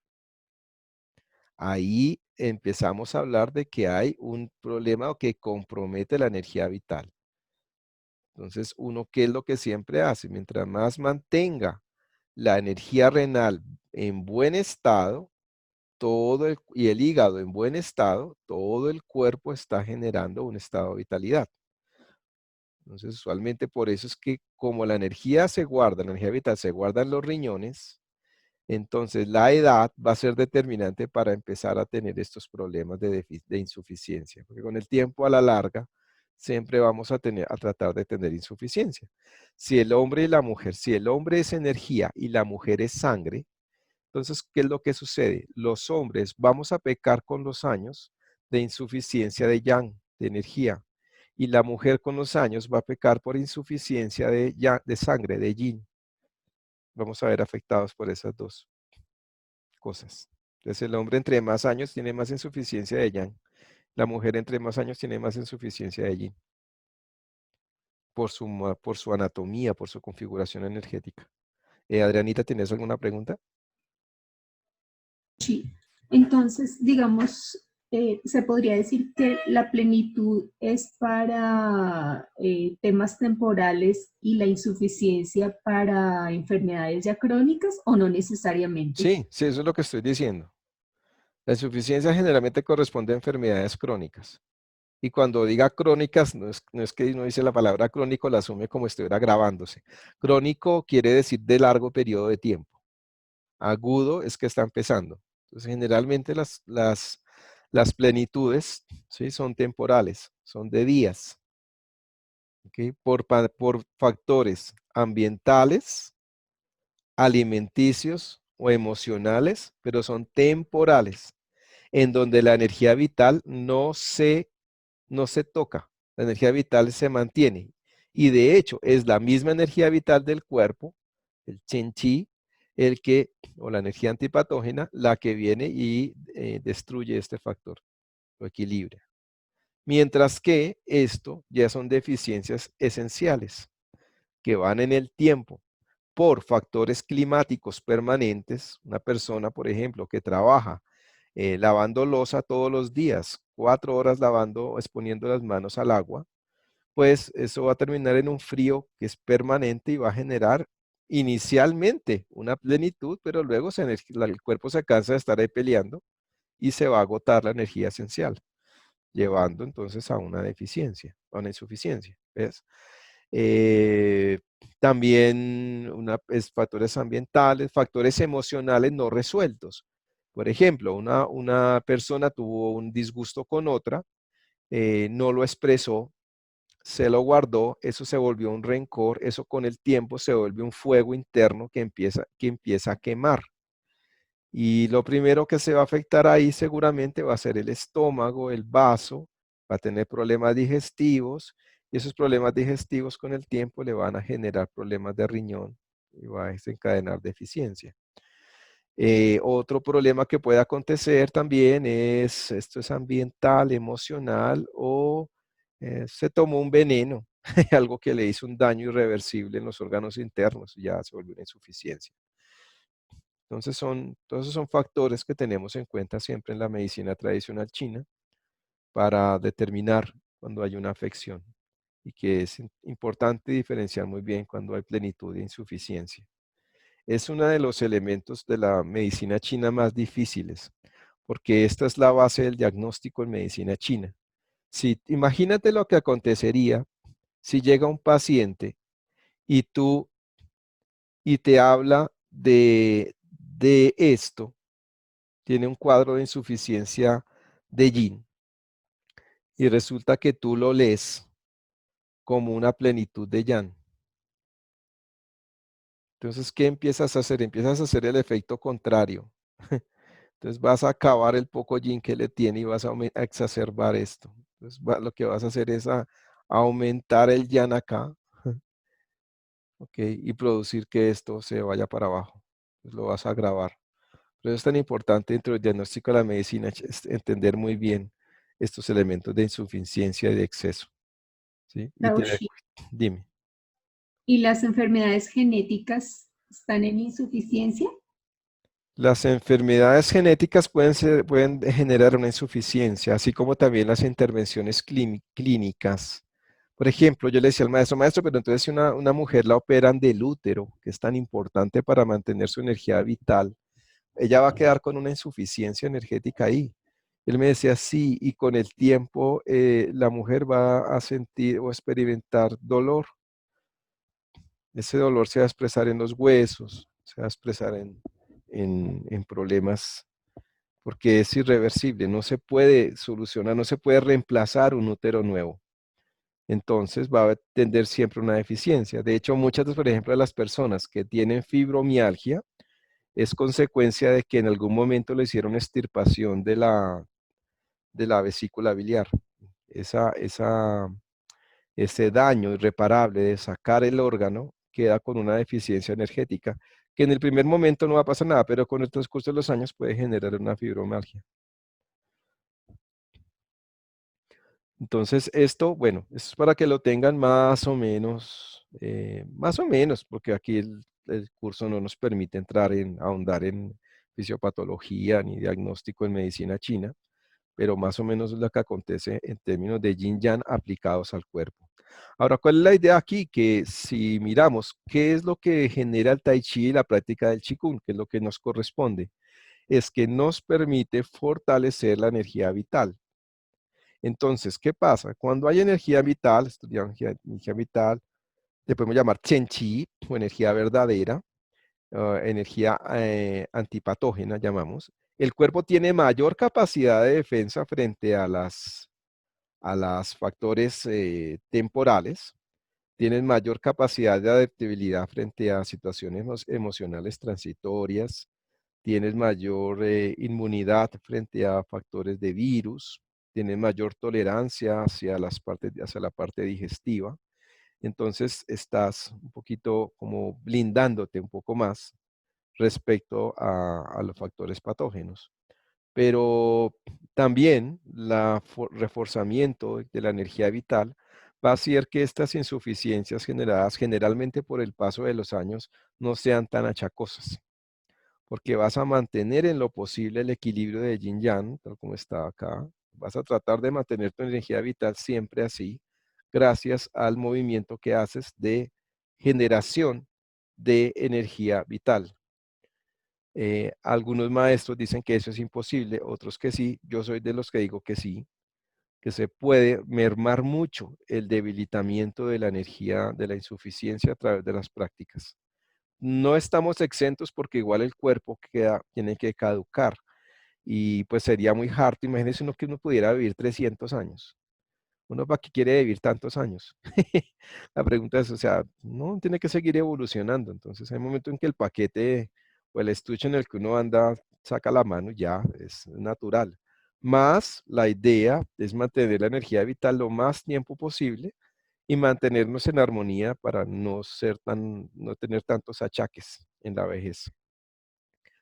ahí empezamos a hablar de que hay un problema que compromete la energía vital. Entonces, uno, ¿qué es lo que siempre hace? Mientras más mantenga la energía renal en buen estado, y el hígado en buen estado, todo el cuerpo está generando un estado de vitalidad. Entonces, usualmente por eso es que como la energía se guarda, la energía vital se guarda en los riñones, entonces la edad va a ser determinante para empezar a tener estos problemas de insuficiencia, porque con el tiempo a la larga siempre vamos a tratar de tener insuficiencia. Si el hombre y la mujer, si el hombre es energía y la mujer es sangre, entonces, ¿qué es lo que sucede? Los hombres vamos a pecar con los años de insuficiencia de yang, de energía, y la mujer con los años va a pecar por insuficiencia de sangre, de yin. Vamos a ver afectados por esas dos cosas. Entonces, el hombre entre más años tiene más insuficiencia de yang, la mujer entre más años tiene más insuficiencia de yin, por su anatomía, por su configuración energética. Adrianita, ¿tienes alguna pregunta? Sí. Entonces, digamos, se podría decir que la plenitud es para temas temporales y la insuficiencia para enfermedades ya crónicas o no necesariamente. Sí, sí, eso es lo que estoy diciendo. La insuficiencia generalmente corresponde a enfermedades crónicas. Y cuando diga crónicas, no es que uno dice la palabra crónico, la asume como si estuviera grabándose. Crónico quiere decir de largo periodo de tiempo. Agudo es que está empezando. Entonces, generalmente las plenitudes, ¿sí?, son temporales, son de días, ¿ok? Por factores ambientales, alimenticios o emocionales, pero son temporales, en donde la energía vital no se toca, la energía vital se mantiene. Y de hecho, es la misma energía vital del cuerpo, el Chen Chi, o la energía antipatógena, la que viene y destruye este factor, lo equilibra. Mientras que esto ya son deficiencias esenciales, que van en el tiempo por factores climáticos permanentes. Una persona, por ejemplo, que trabaja lavando loza todos los días, 4 horas lavando, exponiendo las manos al agua, pues eso va a terminar en un frío que es permanente y va a generar inicialmente una plenitud, pero luego el cuerpo se cansa de estar ahí peleando y se va a agotar la energía esencial, llevando entonces a una deficiencia, a una insuficiencia. ¿Ves? Eh, También factores ambientales, factores emocionales no resueltos. Por ejemplo, una persona tuvo un disgusto con otra, no lo expresó, se lo guardó, eso se volvió un rencor, eso con el tiempo se vuelve un fuego interno que empieza a quemar. Y lo primero que se va a afectar ahí seguramente va a ser el estómago, el vaso, va a tener problemas digestivos, y esos problemas digestivos con el tiempo le van a generar problemas de riñón y va a desencadenar deficiencia. Otro problema que puede acontecer también esto es ambiental, emocional, o se tomó un veneno, algo que le hizo un daño irreversible en los órganos internos, y ya se volvió una insuficiencia. Entonces todos esos son factores que tenemos en cuenta siempre en la medicina tradicional china para determinar cuando hay una afección, y que es importante diferenciar muy bien cuando hay plenitud e insuficiencia. Es uno de los elementos de la medicina china más difíciles, porque esta es la base del diagnóstico en medicina china. Imagínate lo que acontecería si llega un paciente y te habla de esto, tiene un cuadro de insuficiencia de yin, y resulta que tú lo lees como una plenitud de yang. Entonces, ¿qué empiezas a hacer? Empiezas a hacer el efecto contrario. Entonces vas a acabar el poco yin que le tiene y vas a exacerbar esto. Entonces lo que vas a hacer es aumentar el yang acá, ¿ok? Y producir que esto se vaya para abajo. Entonces lo vas a agravar. Por eso es tan importante dentro del diagnóstico de la medicina entender muy bien estos elementos de insuficiencia y de exceso, ¿sí? Y tener, Taushi, dime. ¿y las enfermedades genéticas están en insuficiencia? Las enfermedades genéticas pueden generar una insuficiencia, así como también las intervenciones clínicas. Por ejemplo, yo le decía al maestro, maestro, pero entonces si una mujer la operan del útero, que es tan importante para mantener su energía vital, ella va a quedar con una insuficiencia energética ahí. Él me decía, sí, y con el tiempo la mujer va a sentir o experimentar dolor. Ese dolor se va a expresar en los huesos, se va a expresar en problemas, porque es irreversible, no se puede solucionar, no se puede reemplazar un útero nuevo. Entonces va a tener siempre una deficiencia. De hecho, muchas, por ejemplo, de las personas que tienen fibromialgia, es consecuencia de que en algún momento le hicieron extirpación de la vesícula biliar. Ese daño irreparable de sacar el órgano queda con una deficiencia energética, que en el primer momento no va a pasar nada, pero con el transcurso de los años puede generar una fibromialgia. Entonces, esto, bueno, esto es para que lo tengan más o menos, porque aquí el curso no nos permite ahondar en fisiopatología ni diagnóstico en medicina china, pero más o menos es lo que acontece en términos de yin yang aplicados al cuerpo. Ahora, ¿cuál es la idea aquí? Que si miramos qué es lo que genera el tai chi y la práctica del qigong, que es lo que nos corresponde, es que nos permite fortalecer la energía vital. Entonces, ¿qué pasa? Cuando hay energía vital, estudiamos energía vital, le podemos llamar Chen Qi o energía verdadera, energía antipatógena, llamamos. El cuerpo tiene mayor capacidad de defensa frente a las factores temporales, tienen mayor capacidad de adaptabilidad frente a situaciones emocionales transitorias, tienes mayor inmunidad frente a factores de virus, tienes mayor tolerancia hacia la parte digestiva. Entonces estás un poquito como blindándote un poco más respecto a los factores patógenos. Pero también el reforzamiento de la energía vital va a hacer que estas insuficiencias generadas generalmente por el paso de los años no sean tan achacosas, porque vas a mantener en lo posible el equilibrio de yin yang, tal como está acá. Vas a tratar de mantener tu energía vital siempre así, gracias al movimiento que haces de generación de energía vital. Algunos maestros dicen que eso es imposible, otros que sí. Yo soy de los que digo que sí, que se puede mermar mucho el debilitamiento de la energía, de la insuficiencia a través de las prácticas. No estamos exentos porque igual el cuerpo tiene que caducar y pues sería muy harto. Imagínense que uno pudiera vivir 300 años. ¿Uno para qué quiere vivir tantos años? La pregunta es, o sea, no, tiene que seguir evolucionando. Entonces hay momentos en que el paquete o el estuche en el que uno anda saca la mano, ya es natural. Más la idea es mantener la energía vital lo más tiempo posible y mantenernos en armonía para no tener tantos achaques en la vejez.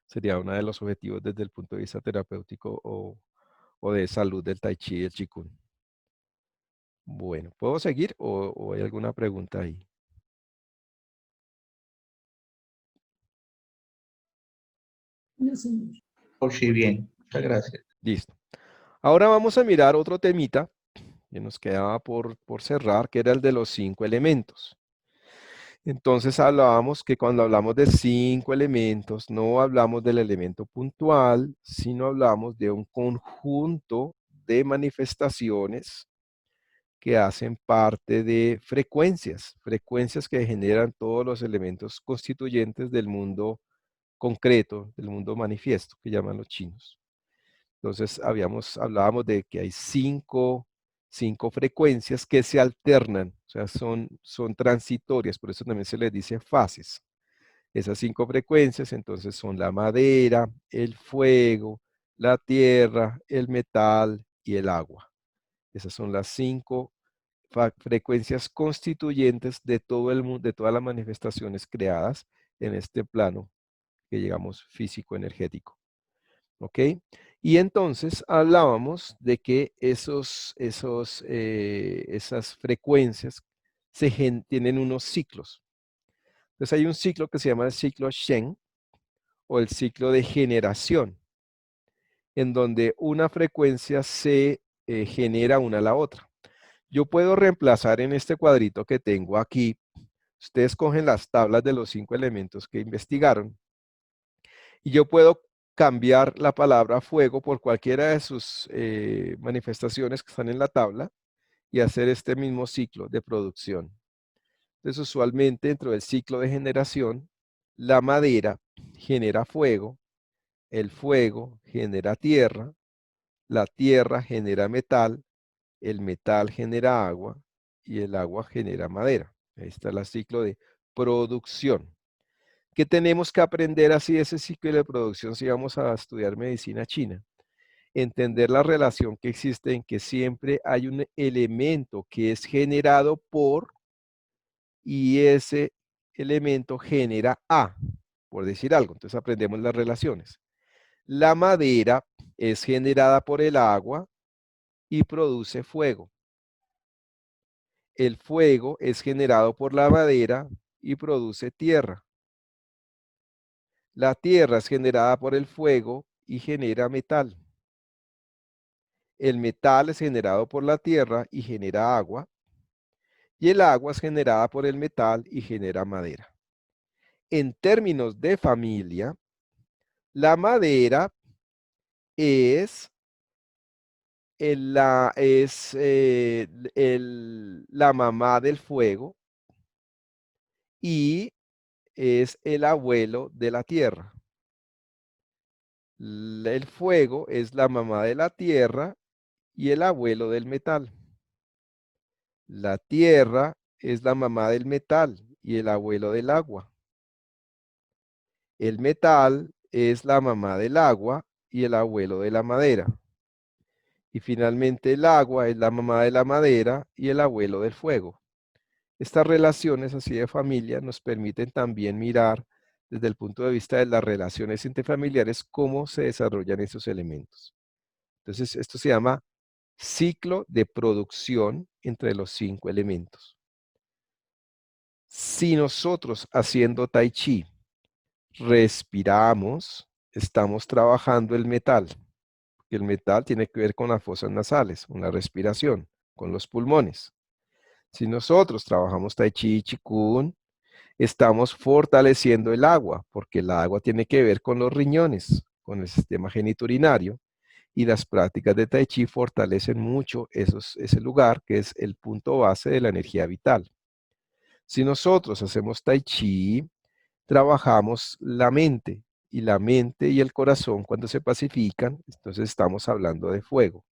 Sería uno de los objetivos desde el punto de vista terapéutico o de salud del Tai Chi y el Qigong. Bueno, ¿puedo seguir o hay alguna pregunta ahí? No, señor. Taushi, bien, muchas gracias. Listo. Ahora vamos a mirar otro temita que nos quedaba por cerrar, que era el de los 5 elementos. Entonces hablábamos que cuando hablamos de 5 elementos, no hablamos del elemento puntual, sino hablamos de un conjunto de manifestaciones que hacen parte de frecuencias que generan todos los elementos constituyentes del mundo concreto, del mundo manifiesto, que llaman los chinos. Entonces hablábamos de que hay cinco frecuencias que se alternan, o sea, son transitorias, por eso también se les dice fases. Esas 5 frecuencias entonces son la madera, el fuego, la tierra, el metal y el agua. Esas son las 5 frecuencias constituyentes de todo el mundo, de todas las manifestaciones creadas en este plano que llegamos físico-energético. ¿Ok? Y entonces hablábamos de que esas frecuencias tienen unos ciclos. Entonces hay un ciclo que se llama el ciclo Shen o el ciclo de generación, en donde una frecuencia se genera una a la otra. Yo puedo reemplazar en este cuadrito que tengo aquí, ustedes cogen las tablas de los 5 elementos que investigaron, y yo puedo cambiar la palabra fuego por cualquiera de sus manifestaciones que están en la tabla y hacer este mismo ciclo de producción. Entonces, usualmente dentro del ciclo de generación, la madera genera fuego, el fuego genera tierra, la tierra genera metal, el metal genera agua y el agua genera madera. Ahí está el ciclo de producción. ¿Qué tenemos que aprender así de ese ciclo de producción si vamos a estudiar medicina china? Entender la relación que existe en que siempre hay un elemento que es generado por y ese elemento genera A, por decir algo. Entonces aprendemos las relaciones. La madera es generada por el agua y produce fuego. El fuego es generado por la madera y produce tierra. La tierra es generada por el fuego y genera metal. El metal es generado por la tierra y genera agua. Y el agua es generada por el metal y genera madera. En términos de familia, la madera es la mamá del fuego y es el abuelo de la tierra. El fuego es la mamá de la tierra y el abuelo del metal. La tierra es la mamá del metal y el abuelo del agua. El metal es la mamá del agua y el abuelo de la madera. Y finalmente el agua es la mamá de la madera y el abuelo del fuego. Estas relaciones así de familia nos permiten también mirar desde el punto de vista de las relaciones interfamiliares cómo se desarrollan esos elementos. Entonces, esto se llama ciclo de producción entre los 5 elementos. Si nosotros haciendo Tai Chi respiramos, estamos trabajando el metal. El metal tiene que ver con las fosas nasales, con la respiración, con los pulmones. Si nosotros trabajamos Tai Chi, Qigong, estamos fortaleciendo el agua, porque el agua tiene que ver con los riñones, con el sistema genitourinario, y las prácticas de Tai Chi fortalecen mucho ese lugar que es el punto base de la energía vital. Si nosotros hacemos Tai Chi, trabajamos la mente, y la mente y el corazón cuando se pacifican, entonces estamos hablando de fuego.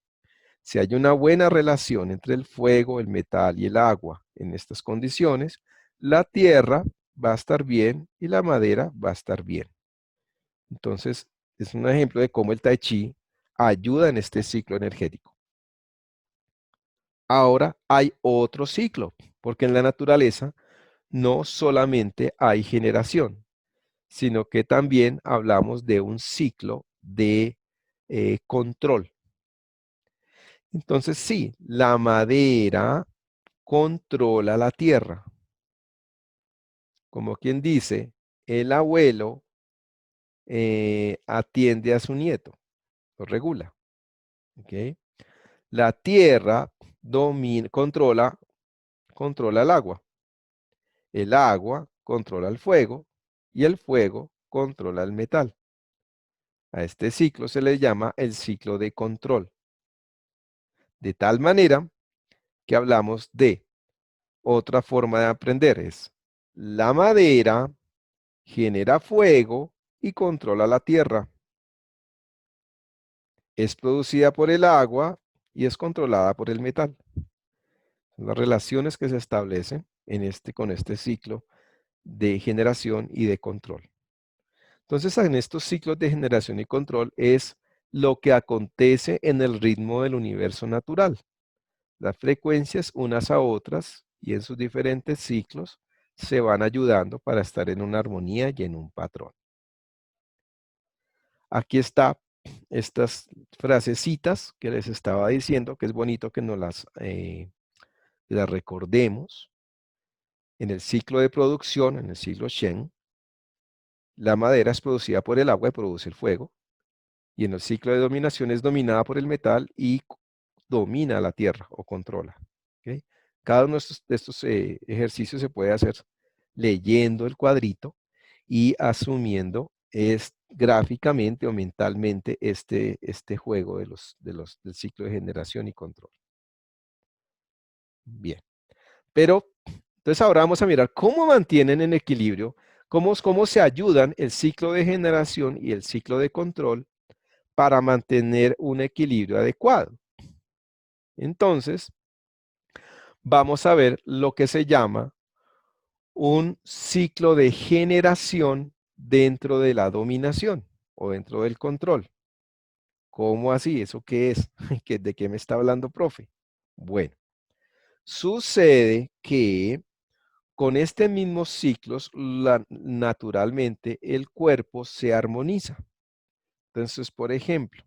Si hay una buena relación entre el fuego, el metal y el agua en estas condiciones, la tierra va a estar bien y la madera va a estar bien. Entonces, es un ejemplo de cómo el Tai Chi ayuda en este ciclo energético. Ahora hay otro ciclo, porque en la naturaleza no solamente hay generación, sino que también hablamos de un ciclo de control. Entonces, sí, la madera controla la tierra. Como quien dice, el abuelo atiende a su nieto, lo regula. ¿Okay? La tierra controla el agua. El agua controla el fuego y el fuego controla el metal. A este ciclo se le llama el ciclo de control. De tal manera que hablamos de otra forma de aprender. Es la madera genera fuego y controla la tierra. Es producida por el agua y es controlada por el metal. Son las relaciones que se establecen con este ciclo de generación y de control. Entonces, en estos ciclos de generación y control es lo que acontece en el ritmo del universo natural. Las frecuencias unas a otras y en sus diferentes ciclos se van ayudando para estar en una armonía y en un patrón. Aquí está estas frasecitas que les estaba diciendo, que es bonito que nos las recordemos. En el ciclo de producción, en el ciclo Shen, la madera es producida por el agua y produce el fuego. Y en el ciclo de dominación es dominada por el metal y domina la tierra o controla. ¿Okay? Cada uno de estos ejercicios se puede hacer leyendo el cuadrito y asumiendo gráficamente o mentalmente este juego del ciclo de generación y control. Bien. Pero, entonces ahora vamos a mirar cómo mantienen en equilibrio, cómo se ayudan el ciclo de generación y el ciclo de control para mantener un equilibrio adecuado. Entonces, vamos a ver lo que se llama un ciclo de generación dentro de la dominación o dentro del control. ¿Cómo así? ¿Eso qué es? ¿De qué me está hablando, profe? Bueno, sucede que con este mismo ciclos, naturalmente el cuerpo se armoniza. Entonces, por ejemplo,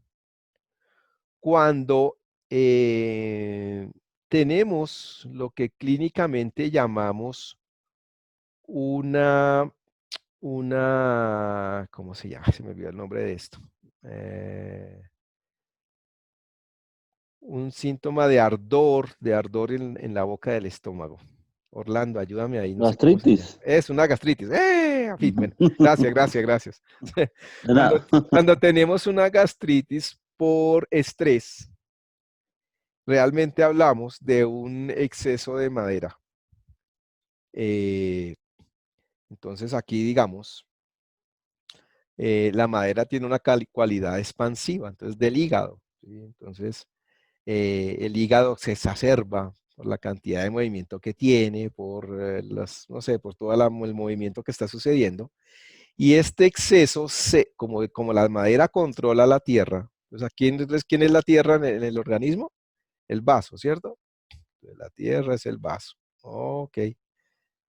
cuando tenemos lo que clínicamente llamamos ¿cómo se llama? Se me olvidó el nombre de esto. Un síntoma de ardor en la boca del estómago. Orlando, ayúdame ahí, no sé cómo se llama. Gastritis. Es una gastritis. En fin, bueno, gracias. De nada. Cuando tenemos una gastritis por estrés, realmente hablamos de un exceso de madera. Entonces aquí, digamos, la madera tiene una cualidad expansiva, entonces del hígado. ¿Sí? Entonces, el hígado se exacerba por la cantidad de movimiento que tiene, por no sé, por todo el movimiento que está sucediendo. Y este exceso, como la madera controla la tierra, pues ¿quién es la tierra en el organismo? El vaso, ¿cierto? Entonces, la tierra es el vaso. Ok.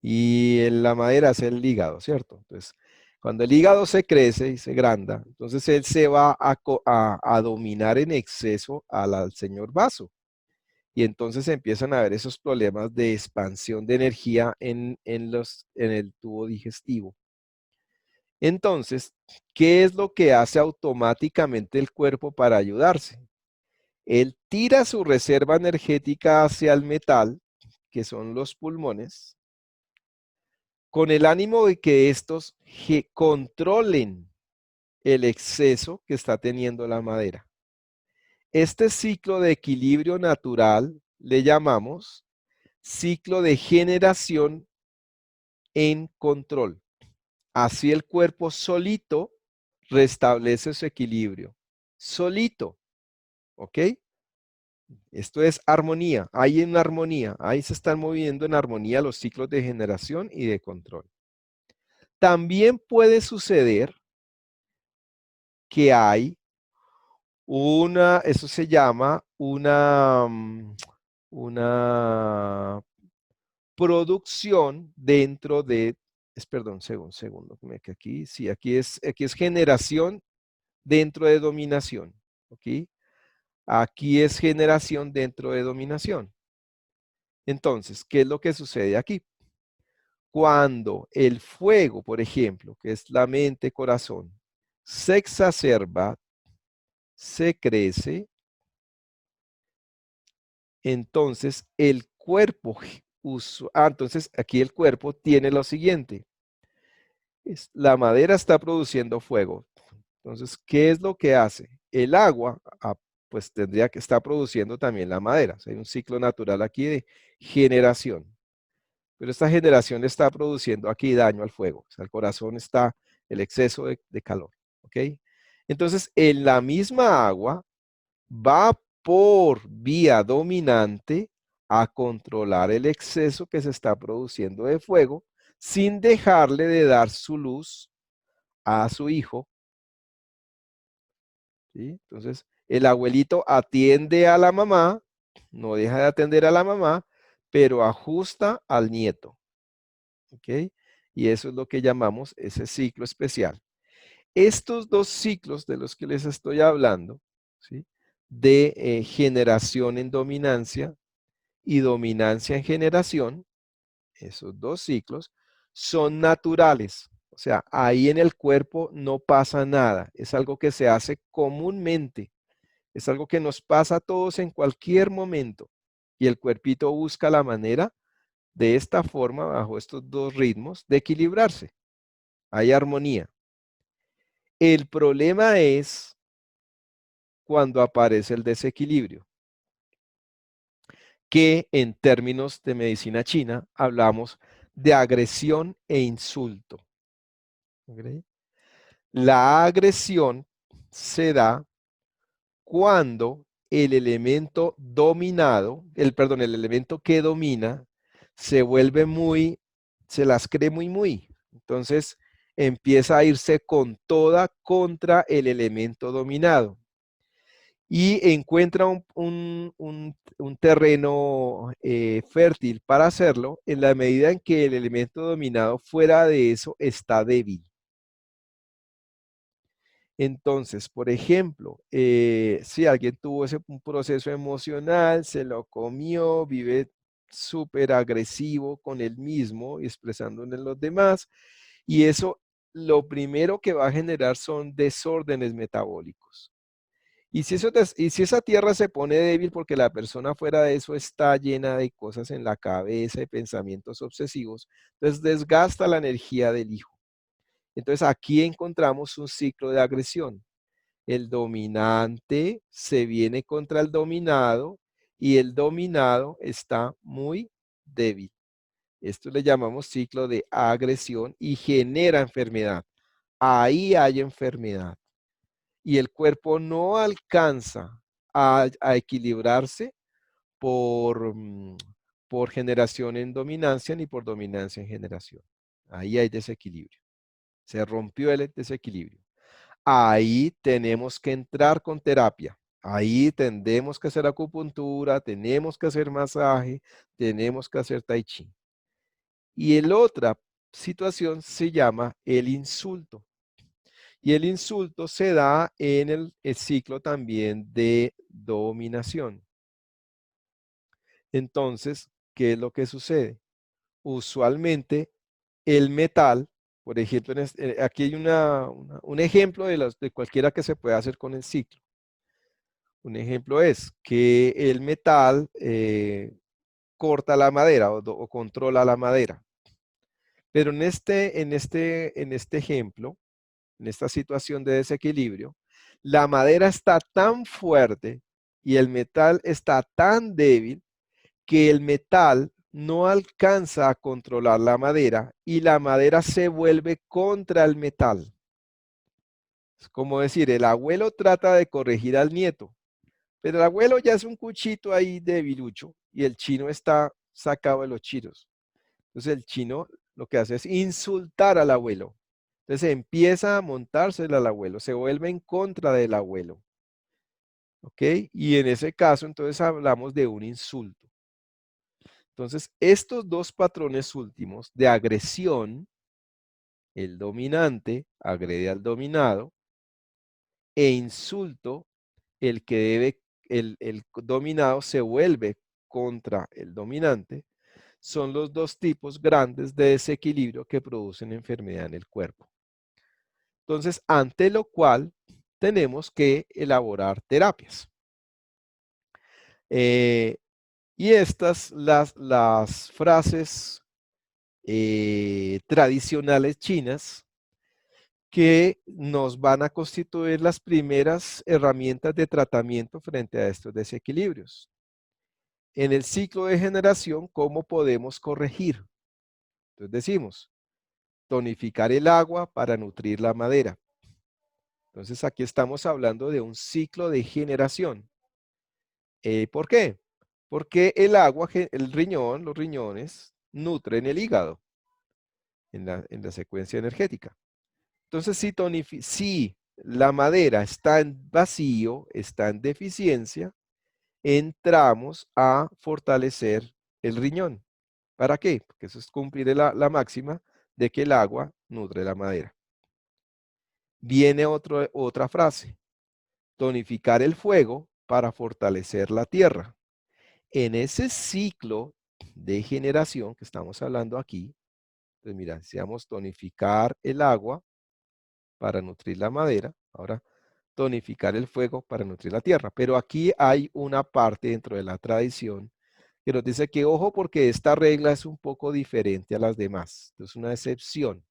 Y la madera es el hígado, ¿cierto? Entonces, cuando el hígado se crece y se agranda, entonces él se va a dominar en exceso al señor vaso. Y entonces empiezan a haber esos problemas de expansión de energía en el tubo digestivo. Entonces, ¿qué es lo que hace automáticamente el cuerpo para ayudarse? Él tira su reserva energética hacia el metal, que son los pulmones, con el ánimo de que estos controlen el exceso que está teniendo la madera. Este ciclo de equilibrio natural le llamamos ciclo de generación en control. Así el cuerpo solito restablece su equilibrio. Solito. ¿Ok? Esto es armonía. Hay una armonía. Ahí se están moviendo en armonía los ciclos de generación y de control. También puede suceder que hay eso se llama una producción dentro de, perdón, segundo, que aquí, sí, aquí es generación dentro de dominación, ¿ok? Aquí es generación dentro de dominación. Entonces, ¿qué es lo que sucede aquí? Cuando el fuego, por ejemplo, que es la mente, corazón, se exacerba, se crece, entonces el cuerpo entonces aquí el cuerpo tiene lo siguiente. La madera está produciendo fuego. Entonces, ¿qué es lo que hace? El agua, pues tendría que estar produciendo también la madera. O sea, hay un ciclo natural aquí de generación. Pero esta generación está produciendo aquí daño al fuego. O sea, el corazón está el exceso de calor. ¿Ok? Entonces, en la misma agua va por vía dominante a controlar el exceso que se está produciendo de fuego sin dejarle de dar su luz a su hijo ¿sí? Entonces, el abuelito atiende a la mamá, no deja de atender a la mamá, pero ajusta al nieto. ¿Ok? Y eso es lo que llamamos ese ciclo especial. Estos dos ciclos de los que les estoy hablando, ¿sí? De generación en dominancia y dominancia en generación, esos dos ciclos son naturales. O sea, ahí en el cuerpo no pasa nada. Es algo que se hace comúnmente. Es algo que nos pasa a todos en cualquier momento. Y el cuerpito busca la manera de esta forma, bajo estos dos ritmos, de equilibrarse. Hay armonía. El problema es cuando aparece el desequilibrio, que en términos de medicina china hablamos de agresión e insulto. ¿Ok? La agresión se da cuando el elemento dominado, el elemento que domina, se vuelve se las cree muy. Entonces empieza a irse con toda contra el elemento dominado y encuentra un terreno fértil para hacerlo en la medida en que el elemento dominado fuera de eso está débil. Entonces, por ejemplo, si alguien tuvo un proceso emocional, se lo comió, vive súper agresivo con él mismo, expresándolo en los demás, y eso lo primero que va a generar son desórdenes metabólicos. Y si esa tierra se pone débil porque la persona fuera de eso está llena de cosas en la cabeza, de pensamientos obsesivos, entonces desgasta la energía del hijo. Entonces aquí encontramos un ciclo de agresión. El dominante se viene contra el dominado y el dominado está muy débil. Esto le llamamos ciclo de agresión y genera enfermedad. Ahí hay enfermedad. Y el cuerpo no alcanza a equilibrarse por generación en dominancia ni por dominancia en generación. Ahí hay desequilibrio. Se rompió el desequilibrio. Ahí tenemos que entrar con terapia. Ahí tenemos que hacer acupuntura, tenemos que hacer masaje, tenemos que hacer tai chi. Y la otra situación se llama el insulto. Y el insulto se da en el ciclo también de dominación. Entonces, ¿qué es lo que sucede? Usualmente el metal, por ejemplo, aquí hay un ejemplo de cualquiera que se puede hacer con el ciclo. Un ejemplo es que el metal corta la madera o controla la madera. Pero en este ejemplo, en esta situación de desequilibrio, la madera está tan fuerte y el metal está tan débil que el metal no alcanza a controlar la madera y la madera se vuelve contra el metal. Es como decir, el abuelo trata de corregir al nieto, pero el abuelo ya es un cuchito ahí debilucho y el chino está sacado de los chiros. Entonces el chino lo que hace es insultar al abuelo. Entonces empieza a montársela al abuelo, se vuelve en contra del abuelo. ¿Ok? Y en ese caso, entonces hablamos de un insulto. Entonces, estos dos patrones últimos de agresión, el dominante agrede al dominado, e insulto, el dominado se vuelve contra el dominante, son los dos tipos grandes de desequilibrio que producen enfermedad en el cuerpo. Entonces, ante lo cual tenemos que elaborar terapias. Y estas, las frases tradicionales chinas que nos van a constituir las primeras herramientas de tratamiento frente a estos desequilibrios. En el ciclo de generación, ¿cómo podemos corregir? Entonces decimos, tonificar el agua para nutrir la madera. Entonces aquí estamos hablando de un ciclo de generación. ¿Por qué? Porque el agua, el riñón, los riñones, nutren el hígado en la secuencia energética. Entonces, si la madera está en vacío, está en deficiencia, entramos a fortalecer el riñón. ¿Para qué? Porque eso es cumplir la máxima de que el agua nutre la madera. Viene otra frase, tonificar el fuego para fortalecer la tierra. En ese ciclo de generación que estamos hablando aquí, pues mira, decíamos tonificar el agua para nutrir la madera, ahora tonificar el fuego para nutrir la tierra. Pero aquí hay una parte dentro de la tradición que nos dice que ojo porque esta regla es un poco diferente a las demás, es una excepción.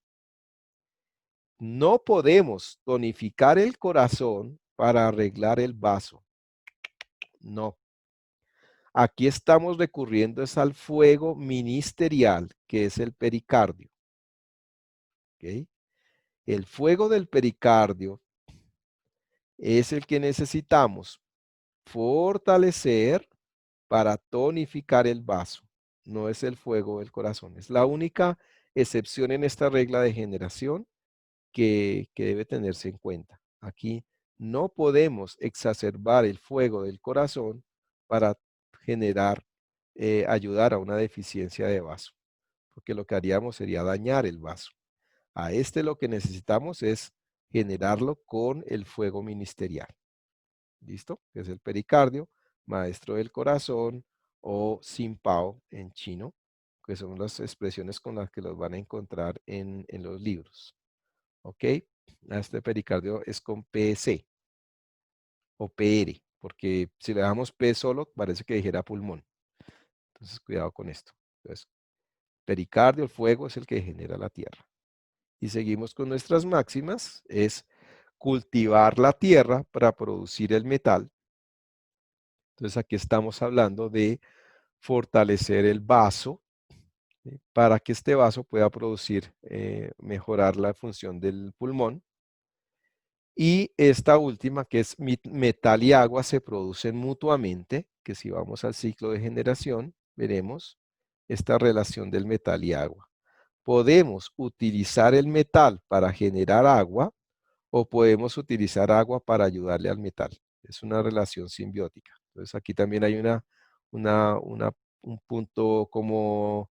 No podemos tonificar el corazón para arreglar el vaso. No. Aquí estamos recurriendo es al fuego ministerial, que es el pericardio. ¿Okay? El fuego del pericardio es el que necesitamos fortalecer para tonificar el vaso. No es el fuego del corazón. Es la única excepción en esta regla de generación que debe tenerse en cuenta. Aquí no podemos exacerbar el fuego del corazón para generar, ayudar a una deficiencia de vaso, porque lo que haríamos sería dañar el vaso. A este lo que necesitamos es generarlo con el fuego ministerial. ¿Listo? Que es el pericardio, maestro del corazón o Simpao en chino, que son las expresiones con las que los van a encontrar en los libros. ¿Ok? Este pericardio es con PC o PR, porque si le damos P solo, parece que dijera pulmón. Entonces, cuidado con esto. Entonces, pericardio, el fuego, es el que genera la tierra. Y seguimos con nuestras máximas, es cultivar la tierra para producir el metal. Entonces, aquí estamos hablando de fortalecer el vaso, ¿sí? Para que este vaso pueda producir, mejorar la función del pulmón. Y esta última, que es metal y agua, se producen mutuamente, que si vamos al ciclo de generación, veremos esta relación del metal y agua. Podemos utilizar el metal para generar agua o podemos utilizar agua para ayudarle al metal. Es una relación simbiótica. Entonces aquí también hay un punto como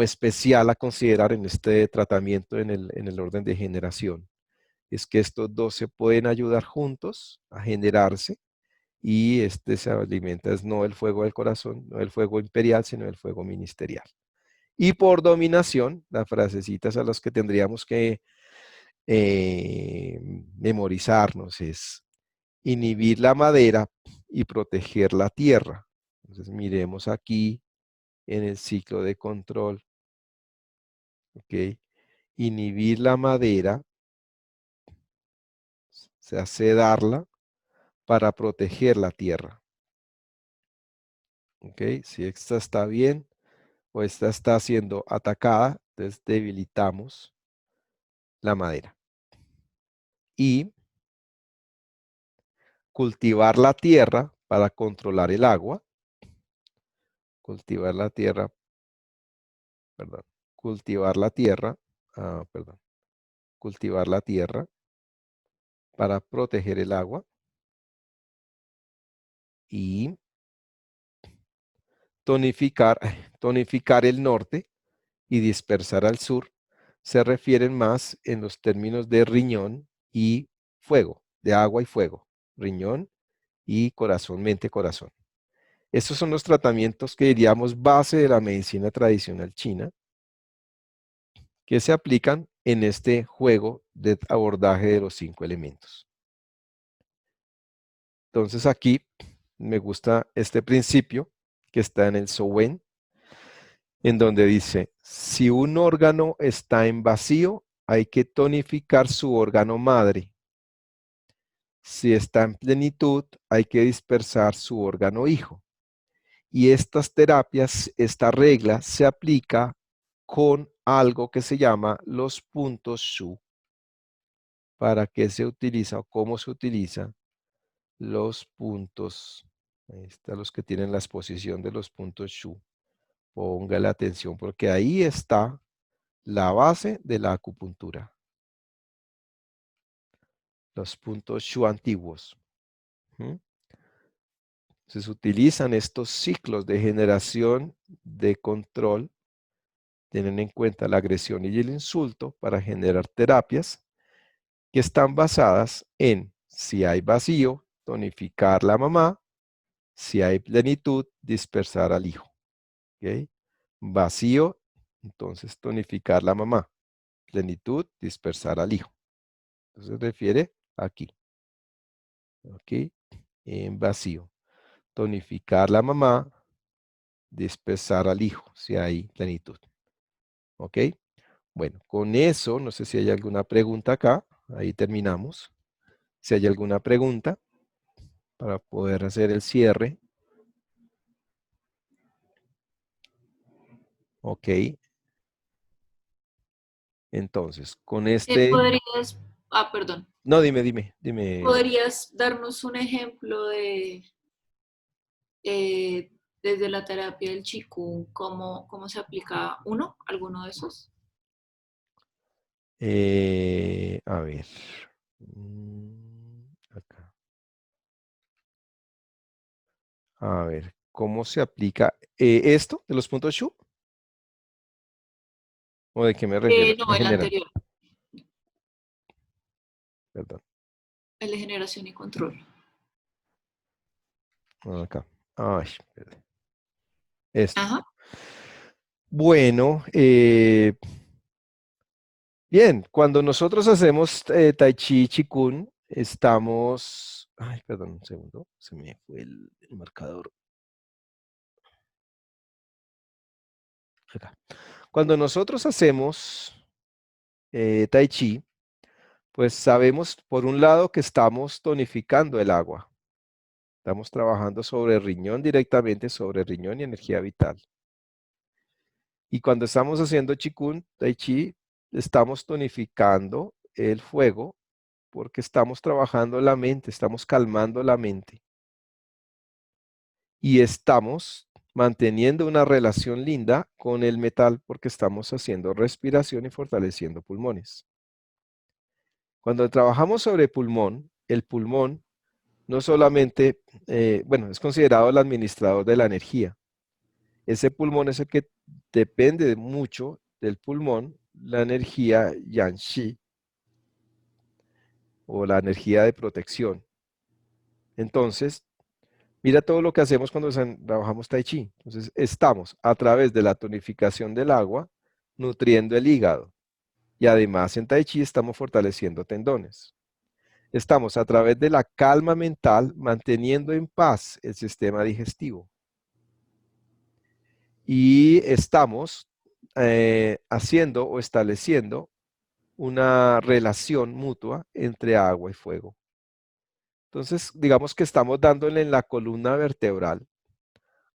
especial a considerar en este tratamiento en el orden de generación. Es que estos dos se pueden ayudar juntos a generarse y este se alimenta es no el fuego del corazón, no el fuego imperial, sino el fuego ministerial. Y por dominación, las frasecitas a las que tendríamos que memorizarnos es inhibir la madera y proteger la tierra. Entonces miremos aquí en el ciclo de control, ¿ok? Inhibir la madera, o sea, sedarla para proteger la tierra. ¿Ok? Si esta está bien o esta está siendo atacada, entonces debilitamos la madera. Y cultivar la tierra para controlar el agua. Cultivar la tierra, perdón. Cultivar la tierra, perdón. Cultivar la tierra para proteger el agua. Y tonificar el norte y dispersar al sur se refieren más en los términos de riñón y fuego, de agua y fuego, riñón y corazón, mente, corazón. Estos son los tratamientos que diríamos base de la medicina tradicional china que se aplican en este juego de abordaje de los 5 elementos. Entonces aquí me gusta este principio que está en el Zhou, en donde dice, si un órgano está en vacío, hay que tonificar su órgano madre. Si está en plenitud, hay que dispersar su órgano hijo. Y estas terapias, esta regla se aplica con algo que se llama los puntos Shu. ¿Para qué se utiliza o cómo se utiliza los puntos? Ahí están los que tienen la exposición de los puntos Shu. Póngale atención porque ahí está la base de la acupuntura. los puntos Shu antiguos. Se utilizan estos ciclos de generación de control, tienen en cuenta la agresión y el insulto para generar terapias que están basadas en si hay vacío, tonificar la mamá, si hay plenitud, dispersar al hijo. ¿Okay? Vacío, entonces tonificar la mamá. Plenitud, dispersar al hijo. Entonces se refiere aquí. ¿Ok? En vacío. Tonificar la mamá, dispersar al hijo, si hay plenitud. ¿Ok? Bueno, con eso, no sé si hay alguna pregunta acá. Ahí terminamos. Si hay alguna pregunta para poder hacer el cierre. Ok. Entonces, con este... ¿Podrías, perdón, No, dime. ¿podrías darnos un ejemplo de, desde la terapia del Qigong, cómo se aplica alguno de esos? A ver. Acá. A ver, ¿cómo se aplica esto de los puntos Shu? ¿O de qué me refiero? No, En el general, anterior, perdón. el de generación y control. Acá. Ay, espere. Esto. Ajá. Bueno, bien, cuando nosotros hacemos Tai Chi Chikun, estamos... Ay, perdón, un segundo. Se me fue el marcador. Acá. Cuando nosotros hacemos Tai Chi, pues sabemos, por un lado, que estamos tonificando el agua. Estamos trabajando sobre el riñón directamente, sobre el riñón y energía vital. Y cuando estamos haciendo Qigong, Tai Chi, estamos tonificando el fuego porque estamos trabajando la mente, estamos calmando la mente. Y estamos manteniendo una relación linda con el metal porque estamos haciendo respiración y fortaleciendo pulmones. Cuando trabajamos sobre pulmón, el pulmón no solamente, bueno, es considerado el administrador de la energía. Ese pulmón es el que depende mucho del pulmón, la energía Yang-Shi o la energía de protección. Entonces, mira todo lo que hacemos cuando trabajamos Tai Chi. Entonces, estamos a través de la tonificación del agua, nutriendo el hígado. Y además en Tai Chi estamos fortaleciendo tendones. Estamos a través de la calma mental, manteniendo en paz el sistema digestivo. Y estamos haciendo o estableciendo una relación mutua entre agua y fuego. Entonces, digamos que estamos dándole en la columna vertebral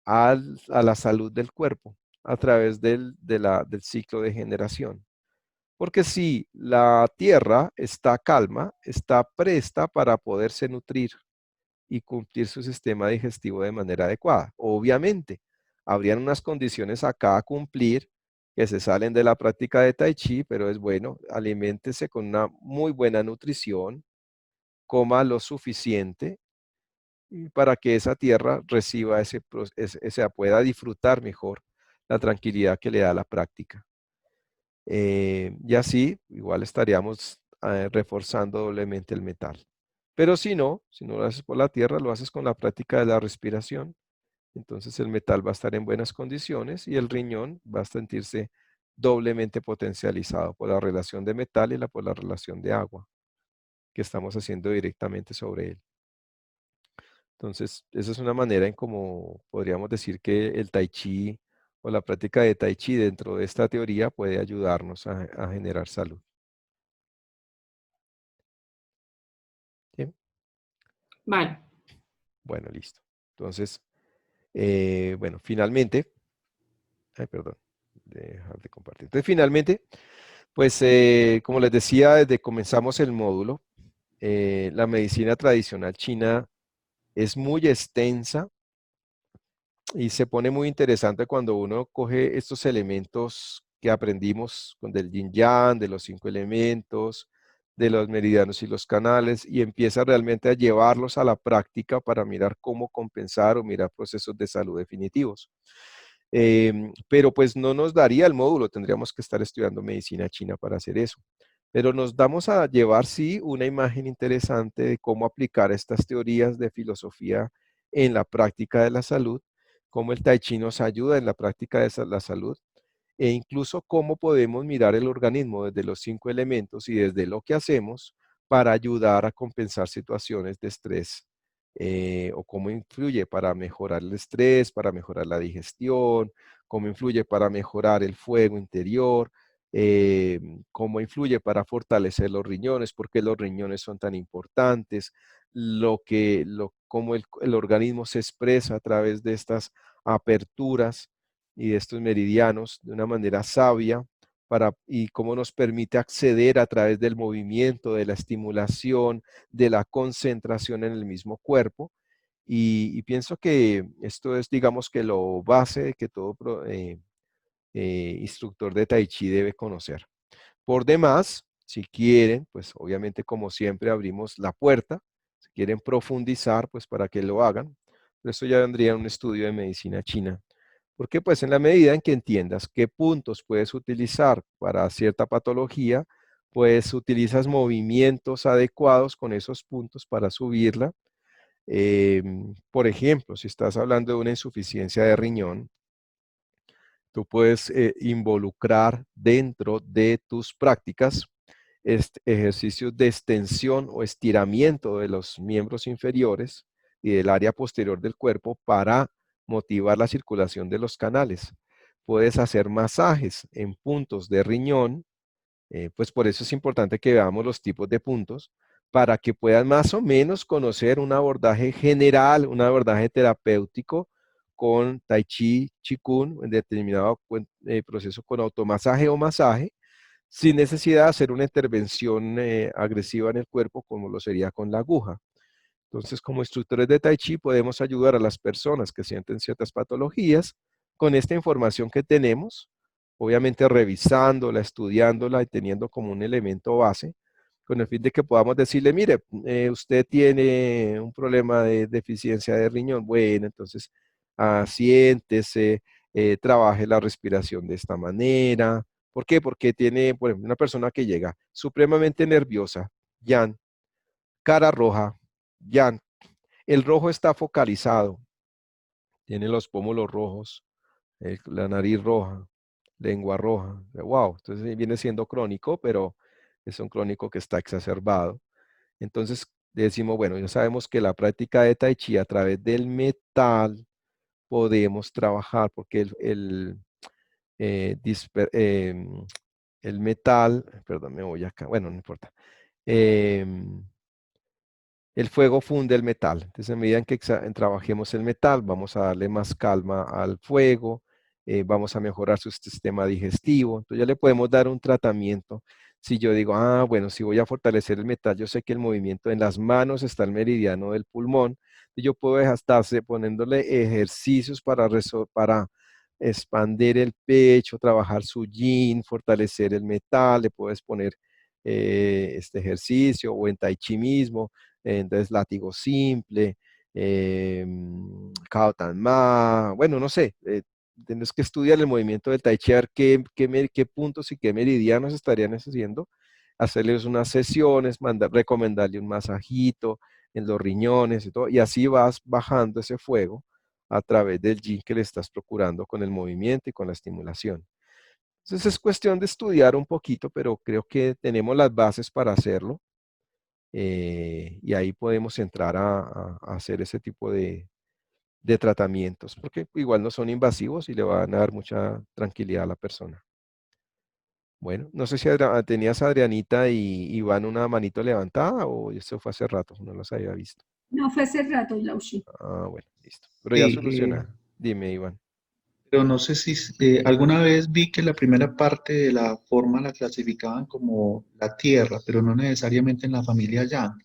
a la salud del cuerpo a través del ciclo de generación. Porque si la tierra está calma, está presta para poderse nutrir y cumplir su sistema digestivo de manera adecuada. Obviamente, habrían unas condiciones acá a cumplir que se salen de la práctica de Tai Chi, pero es bueno, aliméntese con una muy buena nutrición, coma lo suficiente y para que esa tierra reciba pueda disfrutar mejor la tranquilidad que le da la práctica. Y así, igual estaríamos reforzando doblemente el metal. Pero si no lo haces por la tierra, lo haces con la práctica de la respiración, entonces el metal va a estar en buenas condiciones y el riñón va a sentirse doblemente potencializado por la relación de metal y por la relación de agua que estamos haciendo directamente sobre él. Entonces, esa es una manera en cómo podríamos decir que el Tai Chi o la práctica de Tai Chi dentro de esta teoría puede ayudarnos a generar salud. ¿Sí? Vale. Bueno, listo. Entonces, bueno, finalmente, ay, perdón, dejar de compartir. Entonces, finalmente, pues, como les decía, desde comenzamos el módulo, la medicina tradicional china es muy extensa y se pone muy interesante cuando uno coge estos elementos que aprendimos del Yin Yang, de los 5 elementos, de los meridianos y los canales y empieza realmente a llevarlos a la práctica para mirar cómo compensar o mirar procesos de salud definitivos. Pero pues no nos daría el módulo, tendríamos que estar estudiando medicina china para hacer eso. Pero nos damos a llevar, sí, una imagen interesante de cómo aplicar estas teorías de filosofía en la práctica de la salud, cómo el Tai Chi nos ayuda en la práctica de la salud, e incluso cómo podemos mirar el organismo desde los 5 elementos y desde lo que hacemos para ayudar a compensar situaciones de estrés, o cómo influye para mejorar el estrés, para mejorar la digestión, cómo influye para mejorar el fuego interior, eh, cómo influye para fortalecer los riñones, por qué los riñones son tan importantes, cómo el organismo se expresa a través de estas aperturas y de estos meridianos de una manera sabia y cómo nos permite acceder a través del movimiento, de la estimulación, de la concentración en el mismo cuerpo. Y pienso que esto es, digamos, que lo base que todo instructor de Tai Chi debe conocer. Por demás, si quieren, pues obviamente como siempre abrimos la puerta. Si quieren profundizar, pues para que lo hagan. Pero eso ya vendría un estudio de medicina china. Porque pues en la medida en que entiendas qué puntos puedes utilizar para cierta patología, pues utilizas movimientos adecuados con esos puntos para subirla. Por ejemplo, si estás hablando de una insuficiencia de riñón, tú puedes involucrar dentro de tus prácticas ejercicios de extensión o estiramiento de los miembros inferiores y del área posterior del cuerpo para motivar la circulación de los canales. Puedes hacer masajes en puntos de riñón, pues por eso es importante que veamos los tipos de puntos para que puedas más o menos conocer un abordaje general, un abordaje terapéutico con Tai Chi, Qigong, en determinado proceso con automasaje o masaje, sin necesidad de hacer una intervención agresiva en el cuerpo como lo sería con la aguja. Entonces, como instructores de Tai Chi podemos ayudar a las personas que sienten ciertas patologías con esta información que tenemos, obviamente revisándola, estudiándola y teniendo como un elemento base, con el fin de que podamos decirle, mire, usted tiene un problema de deficiencia de riñón, bueno, entonces siéntese, trabaje la respiración de esta manera. ¿Por qué? Porque tiene, por ejemplo, una persona que llega supremamente nerviosa, Jan, cara roja, Jan, el rojo está focalizado, tiene los pómulos rojos, la nariz roja, lengua roja. Wow, entonces viene siendo crónico, pero es un crónico que está exacerbado. Entonces decimos, bueno, ya sabemos que la práctica de Tai Chi a través del metal podemos trabajar, porque el metal, perdón, me voy acá, bueno, no importa. El fuego funde el metal. Entonces, a medida en que trabajemos el metal, vamos a darle más calma al fuego, vamos a mejorar su sistema digestivo. Entonces, ya le podemos dar un tratamiento. Si yo digo, bueno, si voy a fortalecer el metal, yo sé que el movimiento en las manos está el meridiano del pulmón. Yo puedo estarse poniéndole ejercicios para expandir el pecho, trabajar su yin, fortalecer el metal. Le puedes poner este ejercicio o en Tai Chi mismo, entonces látigo simple, Kao Tan Ma, bueno, no sé, tienes que estudiar el movimiento del Tai Chi, a ver qué puntos y qué meridianos estarían haciendo, hacerles unas sesiones, recomendarle un masajito en los riñones y todo, y así vas bajando ese fuego a través del yin que le estás procurando con el movimiento y con la estimulación. Entonces es cuestión de estudiar un poquito, pero creo que tenemos las bases para hacerlo. Y ahí podemos entrar a hacer ese tipo de tratamientos, porque igual no son invasivos y le van a dar mucha tranquilidad a la persona. Bueno, no sé si tenías a Adrianita y Iván una manito levantada o eso fue hace rato, no los había visto. No, fue hace rato, Laushi. Bueno, listo. Pero ya Sí, soluciona. Dime, Iván. pero no sé si alguna vez vi que la primera parte de la forma la clasificaban como la Tierra, pero no necesariamente en la familia Yang.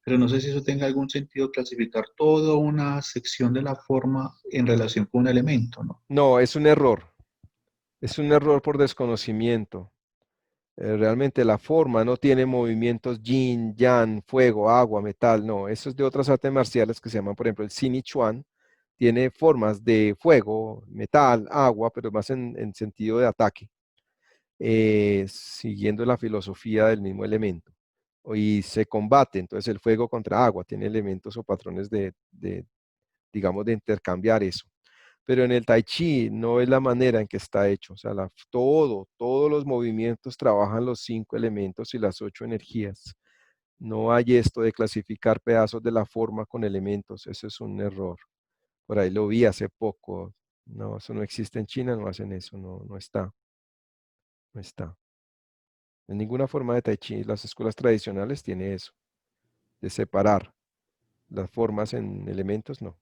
Pero no sé si eso tenga algún sentido clasificar toda una sección de la forma en relación con un elemento, ¿no? No, es un error. Es un error por desconocimiento. Realmente la forma no tiene movimientos yin, yang, fuego, agua, metal, no. Eso es de otras artes marciales que se llaman, por ejemplo, el Sinichuan. Tiene formas de fuego, metal, agua, pero más en sentido de ataque, siguiendo la filosofía del mismo elemento. Y se combate, entonces el fuego contra agua tiene elementos o patrones digamos, de intercambiar eso. Pero en el Tai Chi no es la manera en que está hecho. O sea, todos los movimientos trabajan los 5 elementos y las 8 energías. No hay esto de clasificar pedazos de la forma con elementos. Eso es un error. Por ahí lo vi hace poco. No, eso no existe en China, no hacen eso, no, no está, no está. En ninguna forma de Tai Chi, las escuelas tradicionales tiene eso, de separar las formas en elementos, no.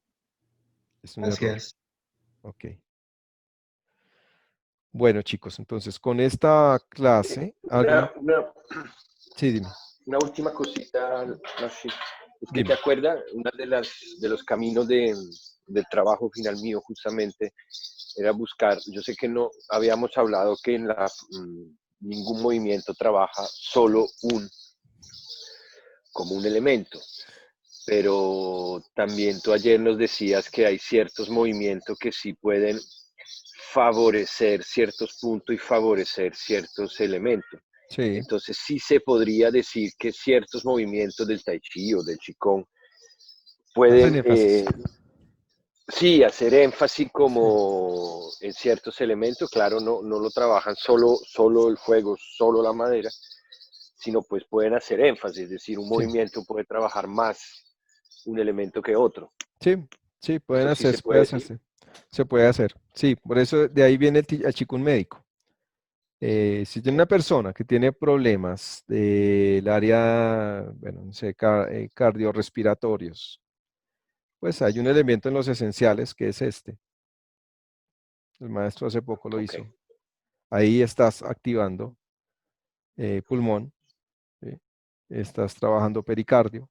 Es un error. Gracias. Ok. Bueno, chicos, entonces con esta clase, Una, una, Sí, dime, una última cosita, Nashi. Es que te dime. acuerdas, uno de los caminos del trabajo final mío justamente era buscar, yo sé que no habíamos hablado que ningún movimiento trabaja solo como un elemento, pero también tú ayer nos decías que hay ciertos movimientos que sí pueden favorecer ciertos puntos y favorecer ciertos elementos. Sí, Entonces sí se podría decir que ciertos movimientos del Tai Chi o del Qigong hacen pueden, énfasis. sí, hacer énfasis Sí, como en ciertos elementos. Claro, no lo trabajan solo el fuego, solo la madera, sino pues pueden hacer énfasis, es decir, un sí, movimiento puede trabajar más un elemento que otro. sí, sí, pueden Eso sí hacer, se se puede puede decir. hacer. Se puede hacer. Sí, por eso de ahí viene el Qigong médico. Si tiene una persona que tiene problemas del área, bueno, no sé, cardiorrespiratorios, pues hay un elemento en los esenciales que es este. El maestro hace poco lo Ok, hizo. Ahí estás activando pulmón, ¿sí? Estás trabajando pericardio,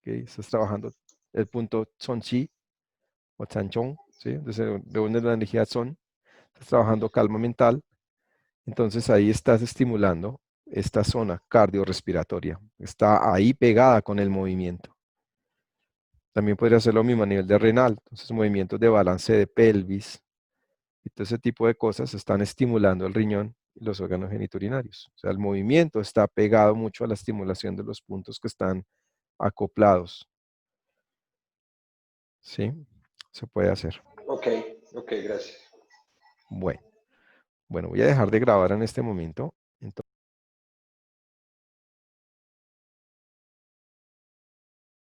¿ok? Estás trabajando el punto Son Chi o Chanchón, ¿sí? Entonces se reúne la energía Son, estás trabajando calma mental, entonces ahí estás estimulando esta zona cardiorrespiratoria, está ahí pegada con el movimiento. También podría hacer lo mismo a nivel de renal, entonces movimientos de balance de pelvis y todo ese tipo de cosas están estimulando el riñón y los órganos geniturinarios. O sea, el movimiento está pegado mucho a la estimulación de los puntos que están acoplados. ¿Sí? Se puede hacer. ok, ok, gracias. Bueno, bueno, voy a dejar de grabar en este momento.